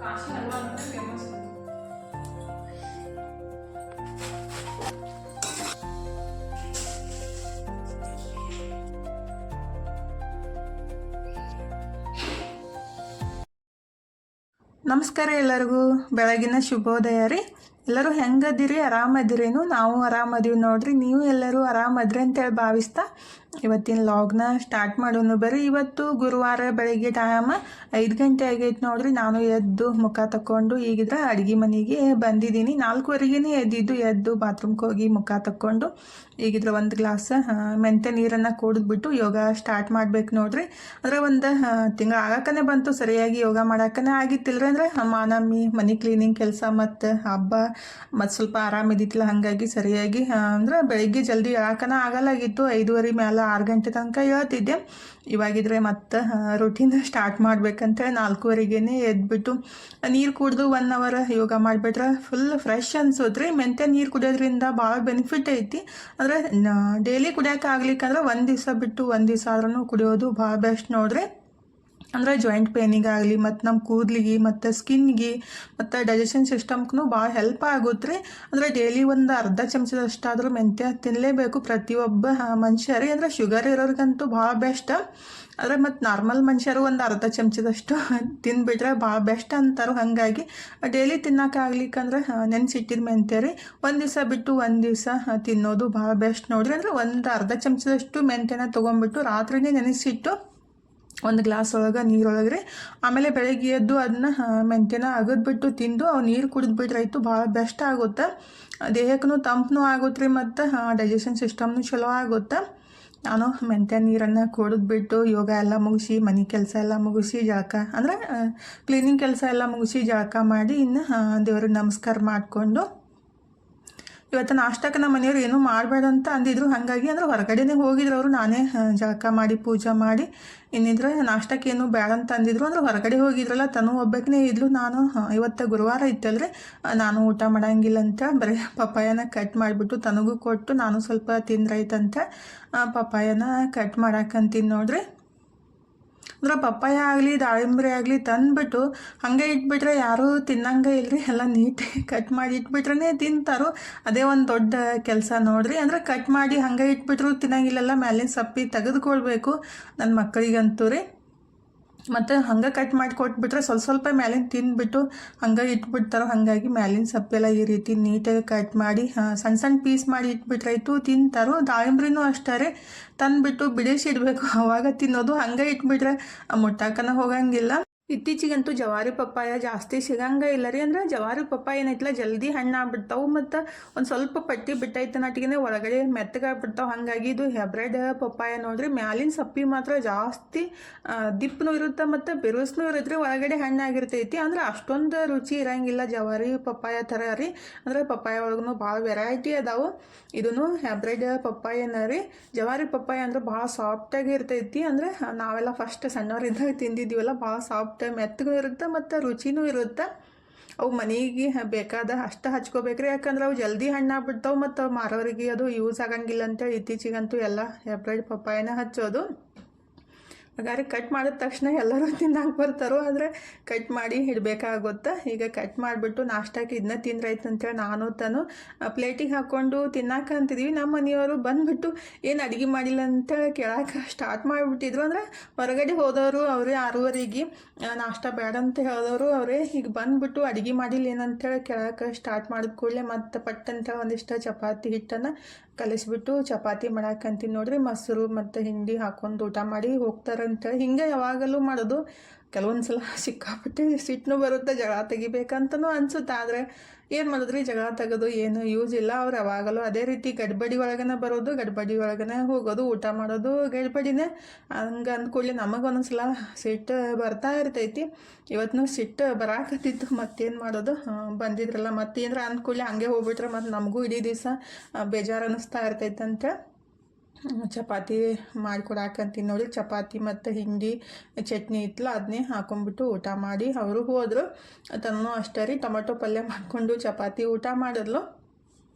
ಕಾಶಿ ಹಲ್ವಾ ಅಂದರೆ ಫೇಮಸ್. ನಮಸ್ಕಾರ ಎಲ್ಲರಿಗೂ, ಬೆಳಗಿನ ಶುಭೋದಯ ರೀ. ಎಲ್ಲರೂ ಹೆಂಗದಿರಿ? ಆರಾಮದಿರೇನು? ನಾವು ಆರಾಮದೀವಿ ನೋಡ್ರಿ. ನೀವು ಎಲ್ಲರೂ ಆರಾಮದ್ರಿ ಅಂತೇಳಿ ಭಾವಿಸ್ತಾ ಇವತ್ತಿನ ಲಾಗ್ನ ಸ್ಟಾರ್ಟ್ ಮಾಡೋನು ಬರ್ರಿ. ಇವತ್ತು ಗುರುವಾರ ಬೆಳಗ್ಗೆ ಟೈಮ್ 5 ಗಂಟೆ ಆಗೈತೆ ನೋಡ್ರಿ. ನಾನು ಎದ್ದು ಮುಖ ತಕ್ಕೊಂಡು ಈಗಿದ್ರೆ ಅಡುಗೆ ಮನೆಗೆ ಬಂದಿದ್ದೀನಿ. 4:15ನೇ ಎದ್ದು ಬಾತ್ರೂಮ್ಗೆ ಹೋಗಿ ಮುಖ ತಕ್ಕೊಂಡು ಈಗಿದ್ರೆ ಒಂದು ಗ್ಲಾಸ್ ಮೆಂತ್ಯ ನೀರನ್ನು ಕುಡಿದ್ಬಿಟ್ಟು ಯೋಗ ಸ್ಟಾರ್ಟ್ ಮಾಡ್ಬೇಕು ನೋಡ್ರಿ. ಅಂದರೆ ಒಂದು ತಿಂಗಳು ಆಗಕ್ಕನೇ ಬಂತು, ಸರಿಯಾಗಿ ಯೋಗ ಮಾಡೋಕ್ಕನೇ ಆಗಿತ್ತಿಲ್ರಿ. ಅಂದರೆ ಮಾನಮ್ಮಿ ಮನೆ ಕ್ಲೀನಿಂಗ್ ಕೆಲಸ ಮತ್ತು ಹಬ್ಬ ಮತ್ತು ಸ್ವಲ್ಪ ಆರಾಮಿದ್ದಿತ್ತಿಲ್ಲ, ಹಾಗಾಗಿ ಸರಿಯಾಗಿ ಅಂದರೆ ಬೆಳಿಗ್ಗೆ ಜಲ್ದಿ ಹೇಳಕ್ಕನ ಆಗಲ್ಲಾಗಿತ್ತು. 5:30 ಮೇಲೆ 6 ಗಂಟೆ ತನಕ ಹೇಳ್ತಿದ್ದೆ. ಇವಾಗಿದ್ರೆ ಮತ್ತೆ ರೂಟೀನ್ ಸ್ಟಾರ್ಟ್ ಮಾಡ್ಬೇಕಂತೇಳಿ 4:15ನೇ ಎದ್ಬಿಟ್ಟು ನೀರು ಕುಡಿದು 1 ಅವರ್ ಯೋಗ ಮಾಡಿಬಿಟ್ರೆ ಫುಲ್ ಫ್ರೆಶ್ ಅನ್ಸೋದ್ರಿ. ಮೆಂತ್ಯ ನೀರು ಕುಡಿಯೋದ್ರಿಂದ ಭಾಳ ಬೆನಿಫಿಟ್ ಐತಿ. ಅಂದರೆ ಡೈಲಿ ಕುಡಿಯೋಕೆ ಆಗ್ಲಿಕ್ಕಂದ್ರೆ ಒಂದು ದಿವಸ ಬಿಟ್ಟು ಒಂದು ದಿವಸ ಆದ್ರೂ ಕುಡಿಯೋದು ಭಾಳ ಬೆಸ್ಟ್ ನೋಡ್ರಿ. ಅಂದರೆ ಜಾಯಿಂಟ್ ಪೇನಿಗಾಗಲಿ ಮತ್ತು ನಮ್ಮ ಕೂದಲಿಗೆ ಮತ್ತು ಸ್ಕಿನ್ಗೆ ಮತ್ತು ಡೈಜೆಷನ್ ಸಿಸ್ಟಮ್ಗೂ ಭಾಳ ಹೆಲ್ಪ್ ಆಗುತ್ತೆ ರೀ. ಅಂದರೆ ಡೈಲಿ ಒಂದು ಅರ್ಧ ಚಮಚದಷ್ಟಾದರೂ ಮೆಂತ್ಯ ತಿನ್ನಲೇಬೇಕು ಪ್ರತಿಯೊಬ್ಬ ಮನುಷ್ಯರಿಗೆ. ಅಂದರೆ ಶುಗರ್ ಇರೋರಿಗಂತೂ ಭಾಳ ಬೆಸ್ಟ್. ಆದರೆ ಮತ್ತು ನಾರ್ಮಲ್ ಮನುಷ್ಯರು ಒಂದು ಅರ್ಧ ಚಮಚದಷ್ಟು ತಿಂದುಬಿಟ್ರೆ ಭಾಳ ಬೆಸ್ಟ್ ಅಂತಾರೆ. ಹಾಗಾಗಿ ಡೈಲಿ ತಿನ್ನೋಕ್ಕಾಗ್ಲಿಕ್ಕಂದ್ರೆ ನೆನೆಸಿಟ್ಟಿದ ಮೆಂತ್ಯ ರೀ ಒಂದು ದಿವಸ ಬಿಟ್ಟು ಒಂದು ದಿವಸ ತಿನ್ನೋದು ಭಾಳ ಬೆಸ್ಟ್ ನೋಡಿರಿ. ಅಂದರೆ ಒಂದು ಅರ್ಧ ಚಮಚದಷ್ಟು ಮೆಂತ್ಯನ ತೊಗೊಂಡ್ಬಿಟ್ಟು ರಾತ್ರಿನೇ ನೆನೆಸಿಟ್ಟು ಒಂದು ಗ್ಲಾಸ್ ಒಳಗೆ ನೀರೊಳಗೆ ರೀ, ಆಮೇಲೆ ಬೆಳಗ್ಗೆ ಎದ್ದು ಅದನ್ನ ಮೆಂತ್ಯನ ಅಗದ್ಬಿಟ್ಟು ತಿಂದು ಅವು ನೀರು ಕುಡಿದ್ಬಿಟ್ರಾಯ್ತು. ಭಾಳ ಬೆಸ್ಟ್ ಆಗುತ್ತೆ. ದೇಹಕ್ಕೂ ತಂಪು ಆಗುತ್ತೆ ರೀ ಮತ್ತು ಡೈಜೆಷನ್ ಸಿಸ್ಟಮ್ನು ಚಲೋ ಆಗುತ್ತೆ. ನಾನು ಮೆಂತ್ಯ ನೀರನ್ನು ಕುಡಿದ್ಬಿಟ್ಟು ಯೋಗ ಎಲ್ಲ ಮುಗಿಸಿ ಮನೆ ಕೆಲಸ ಎಲ್ಲ ಮುಗಿಸಿ ಜಳಕ ಅಂದರೆ ಕ್ಲೀನಿಂಗ್ ಕೆಲಸ ಎಲ್ಲ ಮುಗಿಸಿ ಜಳಕ ಮಾಡಿ ಇನ್ನು ದೇವ್ರಿಗೆ ನಮಸ್ಕಾರ ಮಾಡಿಕೊಂಡು ಇವತ್ತು ನಾಷ್ಟಕ್ಕೆ ನಮ್ಮ ಮನೆಯವ್ರು ಏನೂ ಮಾಡಬೇಡ ಅಂತ ಅಂದಿದ್ರು. ಹಾಗಾಗಿ ಅಂದರೆ ಹೊರಗಡೆನೇ ಹೋಗಿದ್ರು ಅವರು. ನಾನೇ ಜಳಕ ಮಾಡಿ ಪೂಜೆ ಮಾಡಿ ಇನ್ನಿದ್ರೆ ನಾಷ್ಟಕ್ಕೆ ಏನು ಬೇಡ ಅಂತ ಅಂದಿದ್ರು. ಅಂದರೆ ಹೊರಗಡೆ ಹೋಗಿದ್ರಲ್ಲ, ತನು ಒಬ್ಬಕ್ಕೇ ಇದ್ಲು. ನಾನು ಇವತ್ತು ಗುರುವಾರ ಇತ್ತಲ್ರಿ, ನಾನು ಊಟ ಮಾಡೋಂಗಿಲ್ಲ ಅಂತ ಬರೀ ಪಪ್ಪಾಯನ ಕಟ್ ಮಾಡಿಬಿಟ್ಟು ತನಗೂ ಕೊಟ್ಟು ನಾನು ಸ್ವಲ್ಪ ತಿಂದ್ರೈತಂತ ಪಪ್ಪಾಯನ ಕಟ್ ಮಾಡಾಕಂತೀನಿ ನೋಡ್ರಿ. ಅಂದ್ರೆ ಪಪ್ಪಾಯ ಆಗಲಿ ದಾಳಿಂಬ್ರಿ ಆಗಲಿ ತಂದುಬಿಟ್ಟು ಹಾಗೆ ಇಟ್ಬಿಟ್ರೆ ಯಾರೂ ತಿನ್ನಂಗೆ ಇಲ್ಲರಿ. ಎಲ್ಲ ನೀಟಾಗಿ ಕಟ್ ಮಾಡಿ ಇಟ್ಬಿಟ್ರೆ ತಿಂತಾರೋ. ಅದೇ ಒಂದು ದೊಡ್ಡ ಕೆಲಸ ನೋಡ್ರಿ. ಅಂದರೆ ಕಟ್ ಮಾಡಿ ಹಾಗೆ ಇಟ್ಬಿಟ್ರು ತಿನ್ನಂಗಿಲ್ಲಲ್ಲ, ಮೇಲಿನ ಸಪ್ಪಿ ತೆಗೆದುಕೊಳ್ಬೇಕು ನನ್ನ ಮಕ್ಕಳಿಗಂತೂ ರೀ. ಮತ್ತು ಹಂಗೆ ಕಟ್ ಮಾಡಿ ಕೊಟ್ಬಿಟ್ರೆ ಸ್ವಲ್ಪ ಮೇಲಿನ ತಿಂದುಬಿಟ್ಟು ಹಂಗೆ ಇಟ್ಬಿಡ್ತಾರೋ. ಹಾಗಾಗಿ ಮೇಲಿನ ಸಪ್ಪೆಲ್ಲ ಈ ರೀತಿ ನೀಟಾಗಿ ಕಟ್ ಮಾಡಿ ಸಣ್ಣ ಪೀಸ್ ಮಾಡಿ ಇಟ್ಬಿಟ್ರಾಯ್ತು, ತಿಂತಾರೋ. ದಾಳಿಂಬ್ರಿನೂ ಅಷ್ಟೇ ರೀ, ತಂದುಬಿಟ್ಟು ಬಿಡಿಸಿಡ್ಬೇಕು, ಅವಾಗ ತಿನ್ನೋದು. ಹಂಗೆ ಇಟ್ಬಿಟ್ರೆ ಮುಟ್ಟಾಕನ ಹೋಗಂಗಿಲ್ಲ. ಇತ್ತೀಚಿಗಂತೂ ಜವಾರಿ ಪಪ್ಪಾಯ ಜಾಸ್ತಿ ಸಿಗಂಗೆ ಇಲ್ಲ ರೀ. ಅಂದರೆ ಜವಾರಿ ಪಪ್ಪಾಯ ಏನೈತಿಲ್ಲ ಜಲ್ದಿ ಹಣ್ಣು ಆಗ್ಬಿಡ್ತಾವೆ ಮತ್ತು ಒಂದು ಸ್ವಲ್ಪ ಪಟ್ಟಿ ಬಿಟ್ಟೈತೆ ನಟಿಗೆ ಒಳಗಡೆ ಮೆತ್ತಗಾಗ್ಬಿಡ್ತಾವೆ. ಹಾಗಾಗಿ ಇದು ಹೈಬ್ರಿಡ್ ಪಪ್ಪಾಯ ನೋಡ್ರಿ. ಮ್ಯಾಲಿನ ಸಪ್ಪಿ ಮಾತ್ರ ಜಾಸ್ತಿ ದಿಪ್ಪನೂ ಇರುತ್ತೆ ಮತ್ತು ಬಿರುಸ್ನೂ ಇರುತ್ತೆ ರೀ. ಒಳಗಡೆ ಹಣ್ಣಾಗಿರ್ತೈತಿ. ಅಂದರೆ ಅಷ್ಟೊಂದು ರುಚಿ ಇರೋಂಗಿಲ್ಲ ಜವಾರಿ ಪಪ್ಪಾಯ ಥರ ರೀ. ಅಂದರೆ ಪಪ್ಪಾಯ ಒಳಗೂ ಭಾಳ ವೆರೈಟಿ ಅದಾವೆ. ಇದೂ ಹೈಬ್ರಿಡ್ ಪಪ್ಪಾಯನ ರೀ. ಜವಾರಿ ಪಪ್ಪಾಯ ಅಂದ್ರೆ ಭಾಳ ಸಾಫ್ಟಾಗಿ ಇರ್ತೈತಿ. ಅಂದರೆ ನಾವೆಲ್ಲ ಫಸ್ಟ್ ಸಣ್ಣವರಿದ್ದಾಗ ತಿಂದಿದ್ದೀವಲ್ಲ, ಭಾಳ ಸಾಫ್ಟ್ ಮೆತ್ತಗೂ ಇರುತ್ತೆ ಮತ್ತು ರುಚಿನೂ ಇರುತ್ತೆ. ಅವು ಮನೆಗೆ ಬೇಕಾದ ಅಷ್ಟು ಹಚ್ಕೋಬೇಕ್ರಿ. ಯಾಕಂದ್ರೆ ಅವು ಜಲ್ದಿ ಹಣ್ಣಾಗ್ಬಿಡ್ತಾವೆ ಮತ್ತು ಮಾರೋರಿಗೆ ಅದು ಯೂಸ್ ಆಗಂಗಿಲ್ಲ ಅಂತೇಳಿ ಇತ್ತೀಚಿಗಂತೂ ಎಲ್ಲ ಹೈಬ್ರಿಡ್ ಪಪ್ಪಾಯನ ಹಚ್ಚೋದು. ಹಾಗಾದ್ರೆ ಕಟ್ ಮಾಡಿದ ತಕ್ಷಣ ಎಲ್ಲರೂ ತಿನ್ನಕ್ಕೆ ಬರ್ತಾರೋ, ಆದರೆ ಕಟ್ ಮಾಡಿ ಇಡಬೇಕಾಗುತ್ತೆ. ಈಗ ಕಟ್ ಮಾಡಿಬಿಟ್ಟು ನಾಷ್ಟಕ್ಕೆ ಇದನ್ನ ತಿಂದ್ರಾಯ್ತು ಅಂತೇಳಿ ನಾನು ತಾನು ಪ್ಲೇಟಿಗೆ ಹಾಕ್ಕೊಂಡು ತಿನ್ನಕ್ಕೆ ಅಂತಿದ್ದೀವಿ. ನಮ್ಮ ಮನೆಯವರು ಬಂದುಬಿಟ್ಟು ಏನು ಅಡುಗೆ ಮಾಡಿಲ್ಲ ಅಂತೇಳಿ ಕೇಳಕ್ಕೆ ಸ್ಟಾರ್ಟ್ ಮಾಡಿಬಿಟ್ಟಿದ್ರು. ಅಂದರೆ ಹೊರಗಡೆ ಹೋದವರು ಅವರೇ 6:30ಗೆ ನಾಷ್ಟ ಬೇಡ ಅಂತ ಹೇಳಿದವರು ಅವರೇ. ಈಗ ಬಂದುಬಿಟ್ಟು ಅಡುಗೆ ಮಾಡಿಲ್ಲ ಏನಂತೇಳಿ ಕೇಳಕ್ಕೆ ಸ್ಟಾರ್ಟ್ ಮಾಡಿದ ಕೂಡಲೇ ಮತ್ತು ಪಟ್ಟಂತ ಒಂದಿಷ್ಟು ಚಪಾತಿ ಹಿಟ್ಟನ್ನು ಕಲಿಸ್ಬಿಟ್ಟು ಚಪಾತಿ ಮಾಡಾಕಂತೀನಿ ನೋಡ್ರಿ. ಮೊಸರು ಮತ್ತು ಹಿಂಡಿ ಹಾಕ್ಕೊಂಡು ಊಟ ಮಾಡಿ ಹೋಗ್ತಾರಂತೇಳಿ ಹಿಂಗೆ ಯಾವಾಗಲೂ ಮಾಡೋದು. ಕೆಲವೊಂದು ಸಲ ಸಿಕ್ಕಾಪಟ್ಟೆ ಸಿಟ್ಟನು ಬರುತ್ತೆ, ಜಗಳ ತೆಗಿಬೇಕಂತನೂ ಅನ್ಸುತ್ತೆ. ಆದರೆ ಏನು ಮಾಡಿದ್ರಿ, ಜಗಳ ತೆಗೆದು ಏನು ಯೂಸ್ ಇಲ್ಲ. ಅವ್ರು ಯಾವಾಗಲೂ ಅದೇ ರೀತಿ ಗಡ್ಬಡಿ ಒಳಗನೆ ಬರೋದು, ಗಡ್ಬಡಿ ಒಳಗನೆ ಹೋಗೋದು, ಊಟ ಮಾಡೋದು ಗಡ್ಬಡಿನೇ. ಹಂಗೆ ಅಂದ್ಕೊಳ್ಳಿ ನಮಗೆ ಒಂದೊಂದ್ಸಲ ಸಿಟ್ಟು ಬರ್ತಾ ಇರ್ತೈತಿ. ಇವತ್ತು ಸಿಟ್ಟು ಬರಾಕತ್ತಿತ್ತು, ಮತ್ತೇನು ಮಾಡೋದು. ಬಂದಿದ್ರಲ್ಲ ಮತ್ತೇನಾರ ಅಂದ್ಕೊಳ್ಳಿ ಹಂಗೆ ಹೋಗ್ಬಿಟ್ರೆ ಮತ್ತು ನಮಗೂ ಇಡೀ ದಿವಸ ಬೇಜಾರು ಅನ್ನಿಸ್ತಾ ಇರ್ತೈತಂತ ಚಪಾತಿ ಮಾಡಿಕೊಡಾಕಂತೀನಿ ನೋಡಿ. ಚಪಾತಿ ಮತ್ತು ಹಿಂಡಿ ಚಟ್ನಿ ಇತ್ತಲ್ಲ ಅದನ್ನೇ ಹಾಕೊಂಡ್ಬಿಟ್ಟು ಊಟ ಮಾಡಿ ಅವರು ಹೋದರು. ತನ್ನೂ ಅಷ್ಟೇ ರೀ, ಟೊಮೆಟೊ ಪಲ್ಯ ಮಾಡಿಕೊಂಡು ಚಪಾತಿ ಊಟ ಮಾಡಿದ್ಲು.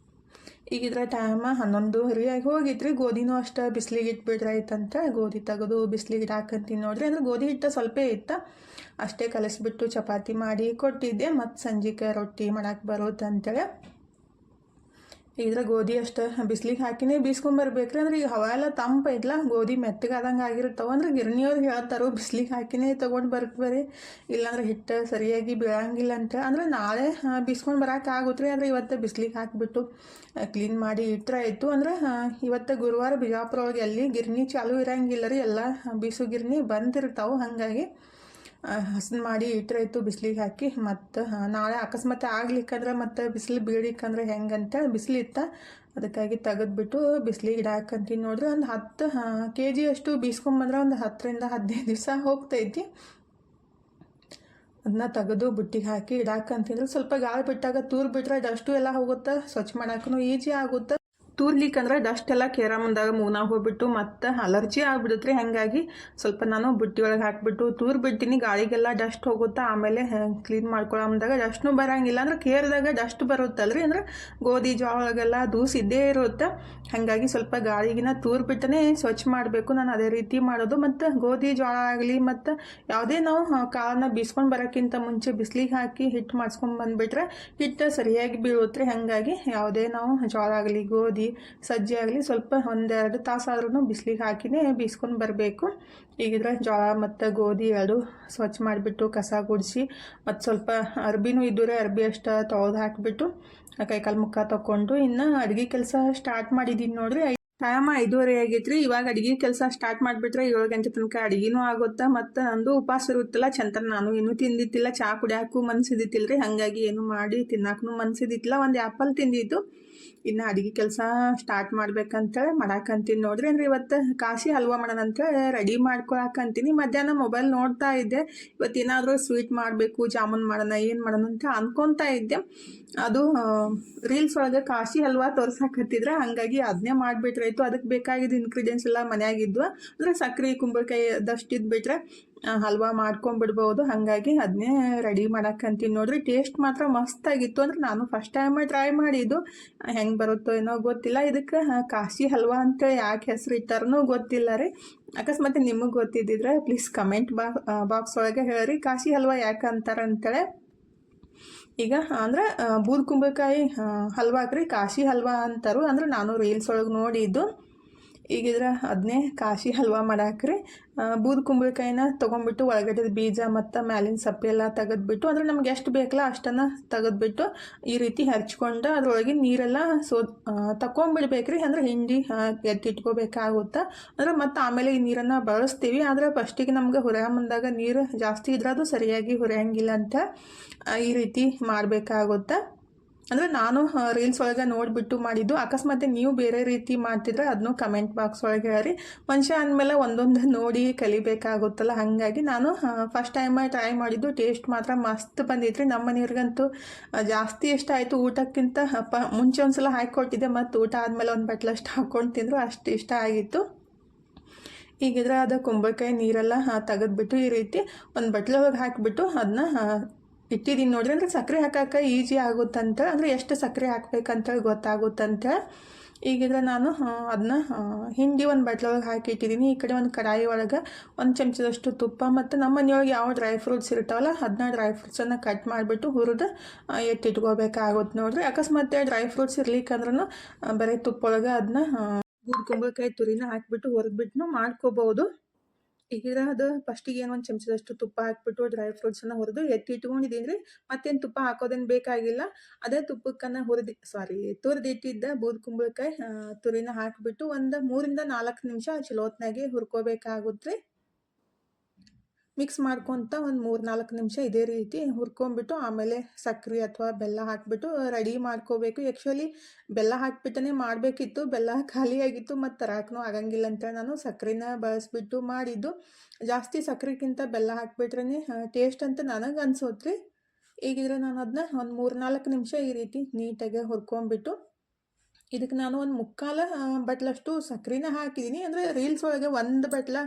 ಈಗಿದ್ರೆ ಟೈಮ್ 11:30 ಆಗಿ ಹೋಗಿದ್ರಿ. ಗೋಧಿನೂ ಅಷ್ಟು ಬಿಸಿಲಿಗೆ ಇಟ್ಬಿಟ್ರಾಯ್ತಂತ ಗೋಧಿ ತೆಗೆದು ಬಿಸಿಲಿಗೆ ಇಡಾಕಂತೀನಿ ನೋಡ್ರಿ. ಅಂದರೆ ಗೋಧಿ ಹಿಟ್ಟು ಸ್ವಲ್ಪ ಇತ್ತು, ಅಷ್ಟೇ ಕಲಿಸ್ಬಿಟ್ಟು ಚಪಾತಿ ಮಾಡಿ ಕೊಟ್ಟಿದ್ದೆ. ಮತ್ತು ಸಂಜೆಗೆ ರೊಟ್ಟಿ ಮಾಡಕ್ಕೆ ಬರುತ್ತೆ ಅಂತೇಳಿ ಇದ್ರ ಗೋಧಿ ಅಷ್ಟು ಬಿಸ್ಲಿಗೆ ಹಾಕಿನೇ ಬೀಸ್ಕೊಂಬರ್ಬೇಕ್ರಿ. ಅಂದ್ರೆ ಈಗ ಹವಾ ಎಲ್ಲ ತಂಪು ಐತ್ಲ, ಗೋಧಿ ಮೆತ್ತಗಾದಂಗೆ ಆಗಿರ್ತಾವೆ. ಅಂದ್ರೆ ಗಿರಣಿಯವ್ರು ಹೇಳ್ತಾರೋ ಬಿಸ್ಲಿಗೆ ಹಾಕಿನೇ ತೊಗೊಂಡು ಬರ್ರಿ, ಇಲ್ಲಾಂದ್ರೆ ಹಿಟ್ಟು ಸರಿಯಾಗಿ ಬೀಳಂಗಿಲ್ಲ ಅಂತ. ಅಂದ್ರೆ ನಾಳೆ ಬೀಸ್ಕೊಂಡು ಬರೋಕೆ ಆಗುತ್ತೆ ರೀ. ಆದರೆ ಇವತ್ತು ಬಿಸ್ಲಿಗೆ ಹಾಕಿಬಿಟ್ಟು ಕ್ಲೀನ್ ಮಾಡಿ ಇಟ್ಟರೆ ಆಯಿತು. ಅಂದ್ರೆ ಇವತ್ತು ಗುರುವಾರ ಬಿಜಾಪುರ ಒಳಗೆ ಎಲ್ಲಿ ಗಿರಣಿ ಚಾಲೂ ಇರೋಂಗಿಲ್ಲ ರೀ, ಎಲ್ಲ ಬೀಸು ಗಿರಣಿ ಬಂದಿರ್ತಾವೆ. ಹಾಗಾಗಿ ಹಸನ್ ಮಾಡಿ ಇಟ್ಟರಾಯ್ತು ಬಿಸಿಲಿಗೆ ಹಾಕಿ. ಮತ್ತು ನಾಳೆ ಅಕಸ್ಮಾತ್ ಆಗ್ಲಿಕ್ಕಂದ್ರೆ ಮತ್ತು ಬಿಸಿಲು ಬೀಳಿಕ್ಕಂದ್ರೆ ಹೆಂಗಂತೇಳಿ ಬಿಸಿಲಿತ್ತ, ಅದಕ್ಕಾಗಿ ತೆಗೆದ್ಬಿಟ್ಟು ಬಿಸಿಲಿಗೆ ಇಡಾಕಂತೀನಿ ನೋಡ್ರಿ. ಒಂದು 10 kg ಅಷ್ಟು ಬೀಸ್ಕೊಂಬಂದ್ರೆ ಒಂದು 10 ರಿಂದ 15 ದಿವಸ ಹೋಗ್ತೈತಿ. ಅದನ್ನ ತೆಗೆದು ಬುಟ್ಟಿಗೆ ಹಾಕಿ ಇಡಾಕಂತಿದ್ರೆ ಸ್ವಲ್ಪ ಗಾಳಿ ಬಿಟ್ಟಾಗ ತೂರು ಬಿಟ್ರೆ ಡಸ್ಟು ಎಲ್ಲ ಹೋಗುತ್ತೆ, ಸ್ವಚ್ಛ ಮಾಡೋಕ್ಕೂ ಈಜಿ ಆಗುತ್ತೆ. ತೂರ್ಲಿಕ್ಕಂದ್ರೆ ಡಸ್ಟ್ ಎಲ್ಲ ಕೇರ ಮುಂದಾಗ ಮೂನಾಗ ಹೋಗ್ಬಿಟ್ಟು ಮತ್ತು ಅಲರ್ಜಿ ಆಗಿಬಿಡುತ್ತೆ. ಹಾಗಾಗಿ ಸ್ವಲ್ಪ ನಾನು ಬುಟ್ಟಿ ಒಳಗೆ ಹಾಕಿಬಿಟ್ಟು ತೂರು ಬಿಡ್ತೀನಿ, ಗಾಳಿಗೆಲ್ಲ ಡಸ್ಟ್ ಹೋಗುತ್ತೆ. ಆಮೇಲೆ ಕ್ಲೀನ್ ಮಾಡ್ಕೊಳ್ಳೋ ಮುಂದಾಗ ಡಸ್ಟ್ನೂ ಬರೋಂಗಿಲ್ಲ. ಅಂದ್ರೆ ಕೇರ್ದಾಗ ಡಸ್ಟ್ ಬರುತ್ತಲ್ರಿ, ಅಂದ್ರೆ ಗೋಧಿ ಜೋಳ ಒಳಗೆಲ್ಲ ದೂಸು ಇದ್ದೇ ಇರುತ್ತೆ. ಹಾಗಾಗಿ ಸ್ವಲ್ಪ ಗಾಳಿಗಿನ ತೂರು ಬಿಟ್ಟನೇ ಸ್ವಚ್ಛ ಮಾಡಬೇಕು. ನಾನು ಅದೇ ರೀತಿ ಮಾಡೋದು. ಮತ್ತು ಗೋಧಿ ಜೋಳ ಆಗಲಿ ಮತ್ತು ಯಾವುದೇ ನಾವು ಕಾಳನ್ನ ಬೀಸ್ಕೊಂಡು ಬರೋಕ್ಕಿಂತ ಮುಂಚೆ ಬಿಸಿಲಿಗೆ ಹಾಕಿ ಹಿಟ್ಟು ಮಾಡಿಸ್ಕೊಂಡು ಬಂದುಬಿಟ್ರೆ ಹಿಟ್ಟು ಸರಿಯಾಗಿ ಬೀಳುತ್ತೆ. ಹಾಗಾಗಿ ಯಾವುದೇ ನಾವು ಜೋಳ ಆಗಲಿ ಗೋಧಿ ಸಜ್ಜೆ ಆಗಲಿ ಸ್ವಲ್ಪ 1-2 ತಾಸಾದ್ರೂ ಬಿಸಿಲಿಗೆ ಹಾಕಿನೇ ಬೀಸ್ಕೊಂಡು ಬರಬೇಕು. ಈಗಿದ್ರೆ ಜೋಳ ಮತ್ತು ಗೋಧಿ ಎರಡು ಸ್ವಚ್ಛ ಮಾಡಿಬಿಟ್ಟು ಕಸ ಗುಡಿಸಿ ಮತ್ತು ಸ್ವಲ್ಪ ಅರ್ಬಿನೂ ಇದ್ದರೆ ಅರ್ಬಿ ಅಷ್ಟು ತೊಳೆದು ಹಾಕಿಬಿಟ್ಟು ಕೈಕಾಲು ಮುಖ ತೊಗೊಂಡು ಇನ್ನು ಅಡುಗೆ ಕೆಲಸ ಸ್ಟಾರ್ಟ್ ಮಾಡಿದ್ದೀನಿ ನೋಡ್ರಿ. ಟೈಮ್ 5:30 ಆಗೈತ್ರಿ. ಇವಾಗ ಅಡುಗೆ ಕೆಲಸ ಸ್ಟಾರ್ಟ್ ಮಾಡಿಬಿಟ್ರೆ 7 ಗಂಟೆ ತನಕ ಅಡುಗೆನೂ ಆಗುತ್ತಾ. ಮತ್ತು ನಂದು ಉಪವಾಸ ಇರುತ್ತಲ್ಲ, ಚಂತನ ನಾನು ಏನೂ ತಿಂದಿತ್ತಿಲ್ಲ, ಚಹಾ ಕುಡಿಯೋಕ್ಕೂ ಮನ್ಸಿದ್ದಿತ್ತಿಲ್ಲ ರೀ. ಹಾಗಾಗಿ ಏನು ಮಾಡಿ ತಿನ್ನಕ್ಕೂ ಮನ್ಸಿದ್ದಿತ್ತಿಲ್ಲ. ಒಂದು ಆ್ಯಪಲ್ ತಿಂದಿದ್ದು. ಇನ್ನು ಅಡುಗೆ ಕೆಲಸ ಸ್ಟಾರ್ಟ್ ಮಾಡ್ಬೇಕಂತೇಳಿ ಮಾಡಾಕಂತೀನಿ ನೋಡ್ರಿ. ಅಂದರೆ ಇವತ್ತು ಕಾಶಿ ಹಲ್ವಾ ಮಾಡೋಣ ಅಂತೇಳಿ ರೆಡಿ ಮಾಡ್ಕೊಳಕಂತೀನಿ. ಮಧ್ಯಾಹ್ನ ಮೊಬೈಲ್ ನೋಡ್ತಾ ಇದ್ದೆ, ಇವತ್ತು ಏನಾದರೂ ಸ್ವೀಟ್ ಮಾಡಬೇಕು, ಜಾಮೂನ್ ಮಾಡೋಣ, ಏನು ಮಾಡೋಣ ಅಂತ ಅನ್ಕೊತಾ ಇದ್ದೆ. ಅದು ರೀಲ್ಸ್ ಒಳಗೆ ಕಾಶಿ ಹಲ್ವಾ ತೋರ್ಸಕತ್ತಿದ್ರೆ, ಹಾಗಾಗಿ ಅದನ್ನೇ ಮಾಡಿಬಿಟ್ರಾಯ್ತು. ಅದಕ್ಕೆ ಬೇಕಾಗಿದ್ದು ಇಂಗ್ರೀಡಿಯೆಂಟ್ಸ್ ಎಲ್ಲ ಮನೆಯಾಗಿದ್ವು. ಅಂದರೆ ಸಕ್ಕರೆ ಕುಂಬಳಕಾಯಿ ದಷ್ಟು ಇದ್ಬಿಟ್ರೆ ಹಲ್ವಾ ಮಾಡ್ಕೊಂಡ್ಬಿಡ್ಬೋದು. ಹಾಗಾಗಿ ಅದನ್ನೇ ರೆಡಿ ಮಾಡಾಕಂತೀನಿ ನೋಡ್ರಿ. ಟೇಸ್ಟ್ ಮಾತ್ರ ಮಸ್ತಾಗಿತ್ತು. ಅಂದ್ರೆ ನಾನು ಫಸ್ಟ್ ಟೈಮ್ ಟ್ರೈ ಮಾಡಿದ್ದು, ಹೆಂಗೆ ಬರುತ್ತೋ ಏನೋ ಗೊತ್ತಿಲ್ಲ. ಇದಕ್ಕೆ ಕಾಶಿ ಹಲ್ವಾ ಅಂತೇಳಿ ಯಾಕೆ ಹೆಸರು ಇಟ್ಟಾರನೂ ಗೊತ್ತಿಲ್ಲ ರೀ. ಅಕಸ್ಮಾತ್ ನಿಮಗೆ ಗೊತ್ತಿದ್ದಿದ್ರೆ ಪ್ಲೀಸ್ ಕಮೆಂಟ್ ಬಾಕ್ಸ್ ಒಳಗೆ ಹೇಳ್ರಿ, ಕಾಶಿ ಹಲ್ವಾ ಯಾಕೆ ಅಂತಾರೆ ಅಂತೇಳಿ. ಈಗ ಅಂದ್ರೆ ಬೂದ್ ಕುಂಬಳಕಾಯಿ ಹಲ್ವಾಗ್ರಿ ಕಾಶಿ ಹಲ್ವಾ ಅಂತಾರು. ಅಂದ್ರೆ ನಾನು ರೀಲ್ಸ್ ಒಳಗೆ ನೋಡಿದ್ದು. ಈಗಿದ್ರೆ ಅದನ್ನೇ ಕಾಶಿ ಹಲ್ವಾ ಮಾಡಾಕ್ರಿ. ಬೂದ್ ಕುಂಬಳಕಾಯಿನ ತೊಗೊಂಡ್ಬಿಟ್ಟು ಒಳಗಡೆ ಬೀಜ ಮತ್ತು ಮ್ಯಾಲಿನ ಸಪ್ಪೆ ಎಲ್ಲ ತೆಗೆದ್ಬಿಟ್ಟು, ಅಂದರೆ ನಮ್ಗೆ ಎಷ್ಟು ಬೇಕಲ್ಲ ಅಷ್ಟನ್ನು ತೆಗೆದ್ಬಿಟ್ಟು ಈ ರೀತಿ ಹರ್ಚ್ಕೊಂಡು ಅದ್ರೊಳಗೆ ನೀರೆಲ್ಲ ತಗೊಂಡ್ಬಿಡ್ಬೇಕ್ರಿ. ಅಂದರೆ ಹಿಂಡಿ ಎತ್ತಿಟ್ಕೋಬೇಕಾಗುತ್ತೆ. ಅಂದರೆ ಮತ್ತು ಆಮೇಲೆ ಈ ನೀರನ್ನು ಬಳಸ್ತೀವಿ. ಆದರೆ ಫಸ್ಟಿಗೆ ನಮ್ಗೆ ಹುರಿಯೋ ಮುಂದಾಗ ನೀರು ಜಾಸ್ತಿ ಇದ್ರೆ ಅದು ಸರಿಯಾಗಿ ಹುರಿಯಂಗಿಲ್ಲ ಅಂತ ಈ ರೀತಿ ಮಾಡಬೇಕಾಗುತ್ತೆ. ಅಂದರೆ ನಾನು ರೀಲ್ಸ್ ಒಳಗೆ ನೋಡಿಬಿಟ್ಟು ಮಾಡಿದ್ದು. ಅಕಸ್ಮಾತ್ ನೀವು ಬೇರೆ ರೀತಿ ಮಾಡ್ತಿದ್ರೆ ಅದನ್ನು ಕಮೆಂಟ್ ಬಾಕ್ಸ್ ಒಳಗೆ ಹೇಳ್ರಿ. ಮನುಷ್ಯ ಅಂದಮೇಲೆ ಒಂದೊಂದು ನೋಡಿ ಕಲಿಬೇಕಾಗುತ್ತಲ್ಲ, ಹಾಗಾಗಿ ನಾನು ಫಸ್ಟ್ ಟೈಮ್ ಟ್ರೈ ಮಾಡಿದ್ದು. ಟೇಸ್ಟ್ ಮಾತ್ರ ಮಸ್ತ್ ಬಂದಿದ್ರಿ. ನಮ್ಮ ಮನೆಯವ್ರಿಗಂತೂ ಜಾಸ್ತಿ ಇಷ್ಟ ಆಯಿತು. ಊಟಕ್ಕಿಂತ ಮುಂಚೆ ಒಂದು ಸಲ ಹಾಕಿಕೊಟ್ಟಿದ್ದೆ, ಮತ್ತು ಊಟ ಆದಮೇಲೆ ಒಂದು ಬಟ್ಲಷ್ಟು ಹಾಕ್ಕೊಂಡು ತಿಂದರು, ಅಷ್ಟು ಇಷ್ಟ ಆಗಿತ್ತು. ಈಗಿದ್ರೆ ಅದು ಕುಂಬಳಕಾಯಿ ನೀರೆಲ್ಲ ತೆಗೆದ್ಬಿಟ್ಟು ಈ ರೀತಿ ಒಂದು ಬಟ್ಲೊಳಗೆ ಹಾಕಿಬಿಟ್ಟು ಅದನ್ನ ಇಟ್ಟಿದ್ದೀನಿ ನೋಡ್ರಿ. ಅಂದರೆ ಸಕ್ಕರೆ ಹಾಕೋಕೆ ಈಜಿ ಆಗುತ್ತಂತ, ಅಂದರೆ ಎಷ್ಟು ಸಕ್ಕರೆ ಹಾಕ್ಬೇಕಂತೇಳಿ ಗೊತ್ತಾಗುತ್ತಂತ. ಈಗಿದ್ರೆ ನಾನು ಅದನ್ನ ಹಿಂಡಿ ಒಂದು ಬಟ್ಲೊಳಗೆ ಹಾಕಿ ಇಟ್ಟಿದ್ದೀನಿ. ಈ ಕಡೆ ಒಂದು ಕಡಾಯಿ ಒಳಗೆ 1 ಚಮಚದಷ್ಟು ತುಪ್ಪ ಮತ್ತು ನಮ್ಮ ಮನೆಯೊಳಗೆ ಯಾವ ಡ್ರೈ ಫ್ರೂಟ್ಸ್ ಇರ್ತಾವಲ್ಲ ಅದನ್ನ ಡ್ರೈ ಫ್ರೂಟ್ಸನ್ನು ಕಟ್ ಮಾಡಿಬಿಟ್ಟು ಹುರಿದು ಎತ್ತಿಟ್ಕೋಬೇಕಾಗುತ್ತೆ ನೋಡ್ರಿ. ಅಕಸ್ಮಾತ್ ಡ್ರೈ ಫ್ರೂಟ್ಸ್ ಇರ್ಲಿಕ್ಕಂದ್ರೂ ಬರೀ ತುಪ್ಪ ಒಳಗೆ ಅದನ್ನ ಬೂದ್ ಕುಂಬಳಕಾಯಿ ತುರಿನ ಹಾಕಿಬಿಟ್ಟು ಹುರಿದ್ಬಿಟ್ಟು ಮಾಡ್ಕೋಬೋದು. ಈಗ ಅದು ಫಸ್ಟಿಗೆ ಏನು 1 ಚಮಚದಷ್ಟು ತುಪ್ಪ ಹಾಕಿಬಿಟ್ಟು ಡ್ರೈ ಫ್ರೂಟ್ಸನ್ನು ಹುರಿದು ಇಟ್ಕೊಂಡಿದ್ದೀನಿ ರೀ. ಮತ್ತೇನು ತುಪ್ಪ ಹಾಕೋದೇನು ಬೇಕಾಗಿಲ್ಲ. ಅದೇ ತುಪ್ಪಕ್ಕನ್ನು ತುರಿದಿಟ್ಟಿದ್ದ ಬೂದ್ ಕುಂಬಳಕಾಯಿ ತುರಿನ ಹಾಕಿಬಿಟ್ಟು ಒಂದು 3 ರಿಂದ 4 ನಿಮಿಷ ಚಲೋತ್ನಾಗೆ ಹುರ್ಕೋಬೇಕಾಗುತ್ತೆ ರೀ. ಮಿಕ್ಸ್ ಮಾಡ್ಕೊತ ಒಂದು 3-4 ನಿಮಿಷ ಇದೇ ರೀತಿ ಹುರ್ಕೊಂಬಿಟ್ಟು ಆಮೇಲೆ ಸಕ್ಕರೆ ಅಥವಾ ಬೆಲ್ಲ ಹಾಕಿಬಿಟ್ಟು ರೆಡಿ ಮಾಡ್ಕೋಬೇಕು. ಆ್ಯಕ್ಚುಲಿ ಬೆಲ್ಲ ಹಾಕಿಬಿಟ್ಟೇ ಮಾಡಬೇಕಿತ್ತು, ಬೆಲ್ಲ ಖಾಲಿಯಾಗಿತ್ತು ಮತ್ತು ತರಕ್ಕೂ ಆಗಂಗಿಲ್ಲ ಅಂತೇಳಿ ನಾನು ಸಕ್ಕರೆನ ಬಳಸಿಬಿಟ್ಟು ಮಾಡಿದ್ದು. ಜಾಸ್ತಿ ಸಕ್ಕರೆಗಿಂತ ಬೆಲ್ಲ ಹಾಕಿಬಿಟ್ರೇ ಟೇಸ್ಟ್ ಅಂತ ನನಗೆ ಅನ್ಸೋತ್ರಿ. ಈಗಿದ್ರೆ ನಾನು ಅದನ್ನ ಒಂದು 3-4 ನಿಮಿಷ ಈ ರೀತಿ ನೀಟಾಗಿ ಹುರ್ಕೊಂಬಿಟ್ಟು ಇದಕ್ಕೆ ನಾನು ಒಂದು 3/4 ಬಟ್ಲಷ್ಟು ಸಕ್ಕರೆನ ಹಾಕಿದ್ದೀನಿ. ಅಂದರೆ ರೀಲ್ಸ್ ಒಳಗೆ 1 ಬಟ್ಲ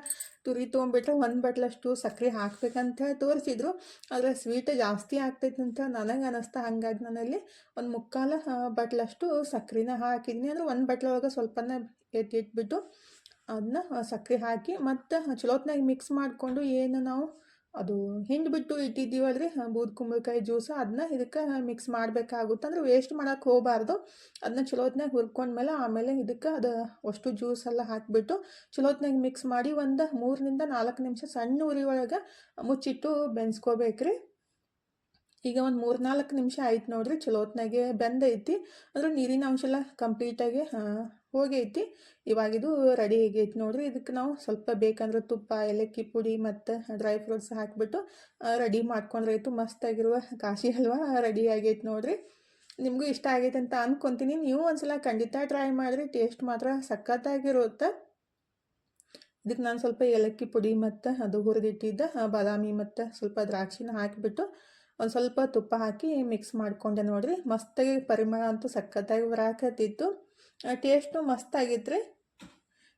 ತುರಿ ತೊಗೊಂಬಿಟ್ರೆ 1 ಬಟ್ಲಷ್ಟು ಸಕ್ಕರೆ ಹಾಕ್ಬೇಕಂತ ಹೇಳಿ ತೋರಿಸಿದ್ರು. ಆದರೆ ಸ್ವೀಟ್ ಜಾಸ್ತಿ ಆಗ್ತೈತೆ ಅಂತ ನನಗೆ ಅನ್ನಿಸ್ತಾ, ಹಾಗಾಗಿ ನಾನಲ್ಲಿ ಒಂದು 3/4 ಬಟ್ಲಷ್ಟು ಸಕ್ಕರೆನ ಹಾಕಿದ್ದೀನಿ. ಅಂದರೆ 1 ಬಟ್ಲ ಒಳಗೆ ಸ್ವಲ್ಪನ ಎತ್ತಿಟ್ಬಿಟ್ಟು ಅದನ್ನ ಸಕ್ಕರೆ ಹಾಕಿ ಮತ್ತು ಚಲೋತ್ನಾಗಿ ಮಿಕ್ಸ್ ಮಾಡಿಕೊಂಡು ಏನು ನಾವು ಅದು ಹಿಂಡ್ಬಿಟ್ಟು ಇಟ್ಟಿದ್ದೀವಲ್ರಿ ಬೂದ್ ಕುಂಬಳಕಾಯಿ ಜ್ಯೂಸು ಅದನ್ನ ಇದಕ್ಕೆ ಮಿಕ್ಸ್ ಮಾಡಬೇಕಾಗುತ್ತೆ. ಅಂದರೆ ವೇಸ್ಟ್ ಮಾಡೋಕ್ಕೆ ಹೋಗಬಾರ್ದು. ಅದನ್ನ ಚಲೋತ್ನಾಗ ಹುರ್ಕೊಂಡ್ಮೇಲೆ ಆಮೇಲೆ ಇದಕ್ಕೆ ಅದು ಅಷ್ಟು ಜ್ಯೂಸೆಲ್ಲ ಹಾಕಿಬಿಟ್ಟು ಚಲೋತ್ನಾಗ ಮಿಕ್ಸ್ ಮಾಡಿ ಒಂದು 3-4 ನಿಮಿಷ ಸಣ್ಣ ಉರಿ ಒಳಗೆ ಮುಚ್ಚಿಟ್ಟು ಬೆನ್ಸ್ಕೋಬೇಕ್ರಿ. ಈಗ ಒಂದು 3-4 ನಿಮಿಷ ಆಯ್ತು ನೋಡ್ರಿ, ಚಲೋತ್ನಾಗೆ ಬೆಂದೈತಿ. ಅಂದ್ರೆ ನೀರಿನ ಅಂಶ ಎಲ್ಲ ಕಂಪ್ಲೀಟಾಗಿ ಹೋಗೈತಿ. ಇವಾಗಿದು ರೆಡಿ ಆಗೈತಿ ನೋಡ್ರಿ. ಇದಕ್ಕೆ ನಾವು ಸ್ವಲ್ಪ ಬೇಕಂದ್ರೆ ತುಪ್ಪ, ಏಲಕ್ಕಿ ಪುಡಿ ಮತ್ತು ಡ್ರೈ ಫ್ರೂಟ್ಸ್ ಹಾಕಿಬಿಟ್ಟು ರೆಡಿ ಮಾಡ್ಕೊಂಡ್ರೆ ಆಯಿತು. ಮಸ್ತಾಗಿರುವ ಕಾಶಿ ಹಲ್ವಾ ರೆಡಿ ಆಗೈತಿ ನೋಡ್ರಿ. ನಿಮಗೂ ಇಷ್ಟ ಆಗೈತೆ ಅಂತ ಅಂದ್ಕೊತೀನಿ. ನೀವು ಒಂದ್ಸಲ ಖಂಡಿತ ಟ್ರೈ ಮಾಡಿರಿ, ಟೇಸ್ಟ್ ಮಾತ್ರ ಸಖತ್ತಾಗಿರುತ್ತೆ. ಇದಕ್ಕೆ ನಾನು ಸ್ವಲ್ಪ ಏಲಕ್ಕಿ ಪುಡಿ ಮತ್ತು ಅದು ಹುರಿದಿಟ್ಟಿದ್ದ ಬಾದಾಮಿ ಮತ್ತು ಸ್ವಲ್ಪ ದ್ರಾಕ್ಷಿನ ಹಾಕಿಬಿಟ್ಟು ಒಂದು ಸ್ವಲ್ಪ ತುಪ್ಪ ಹಾಕಿ ಮಿಕ್ಸ್ ಮಾಡಿಕೊಂಡೆ ನೋಡ್ರಿ. ಮಸ್ತಾಗಿ ಪರಿಮಳ ಅಂತೂ ಸಖತ್ತಾಗಿ ಬರಾಕತ್ತಿತ್ತು. ಟೇಸ್ಟು ಮಸ್ತಾಗಿತ್ತು ರೀ.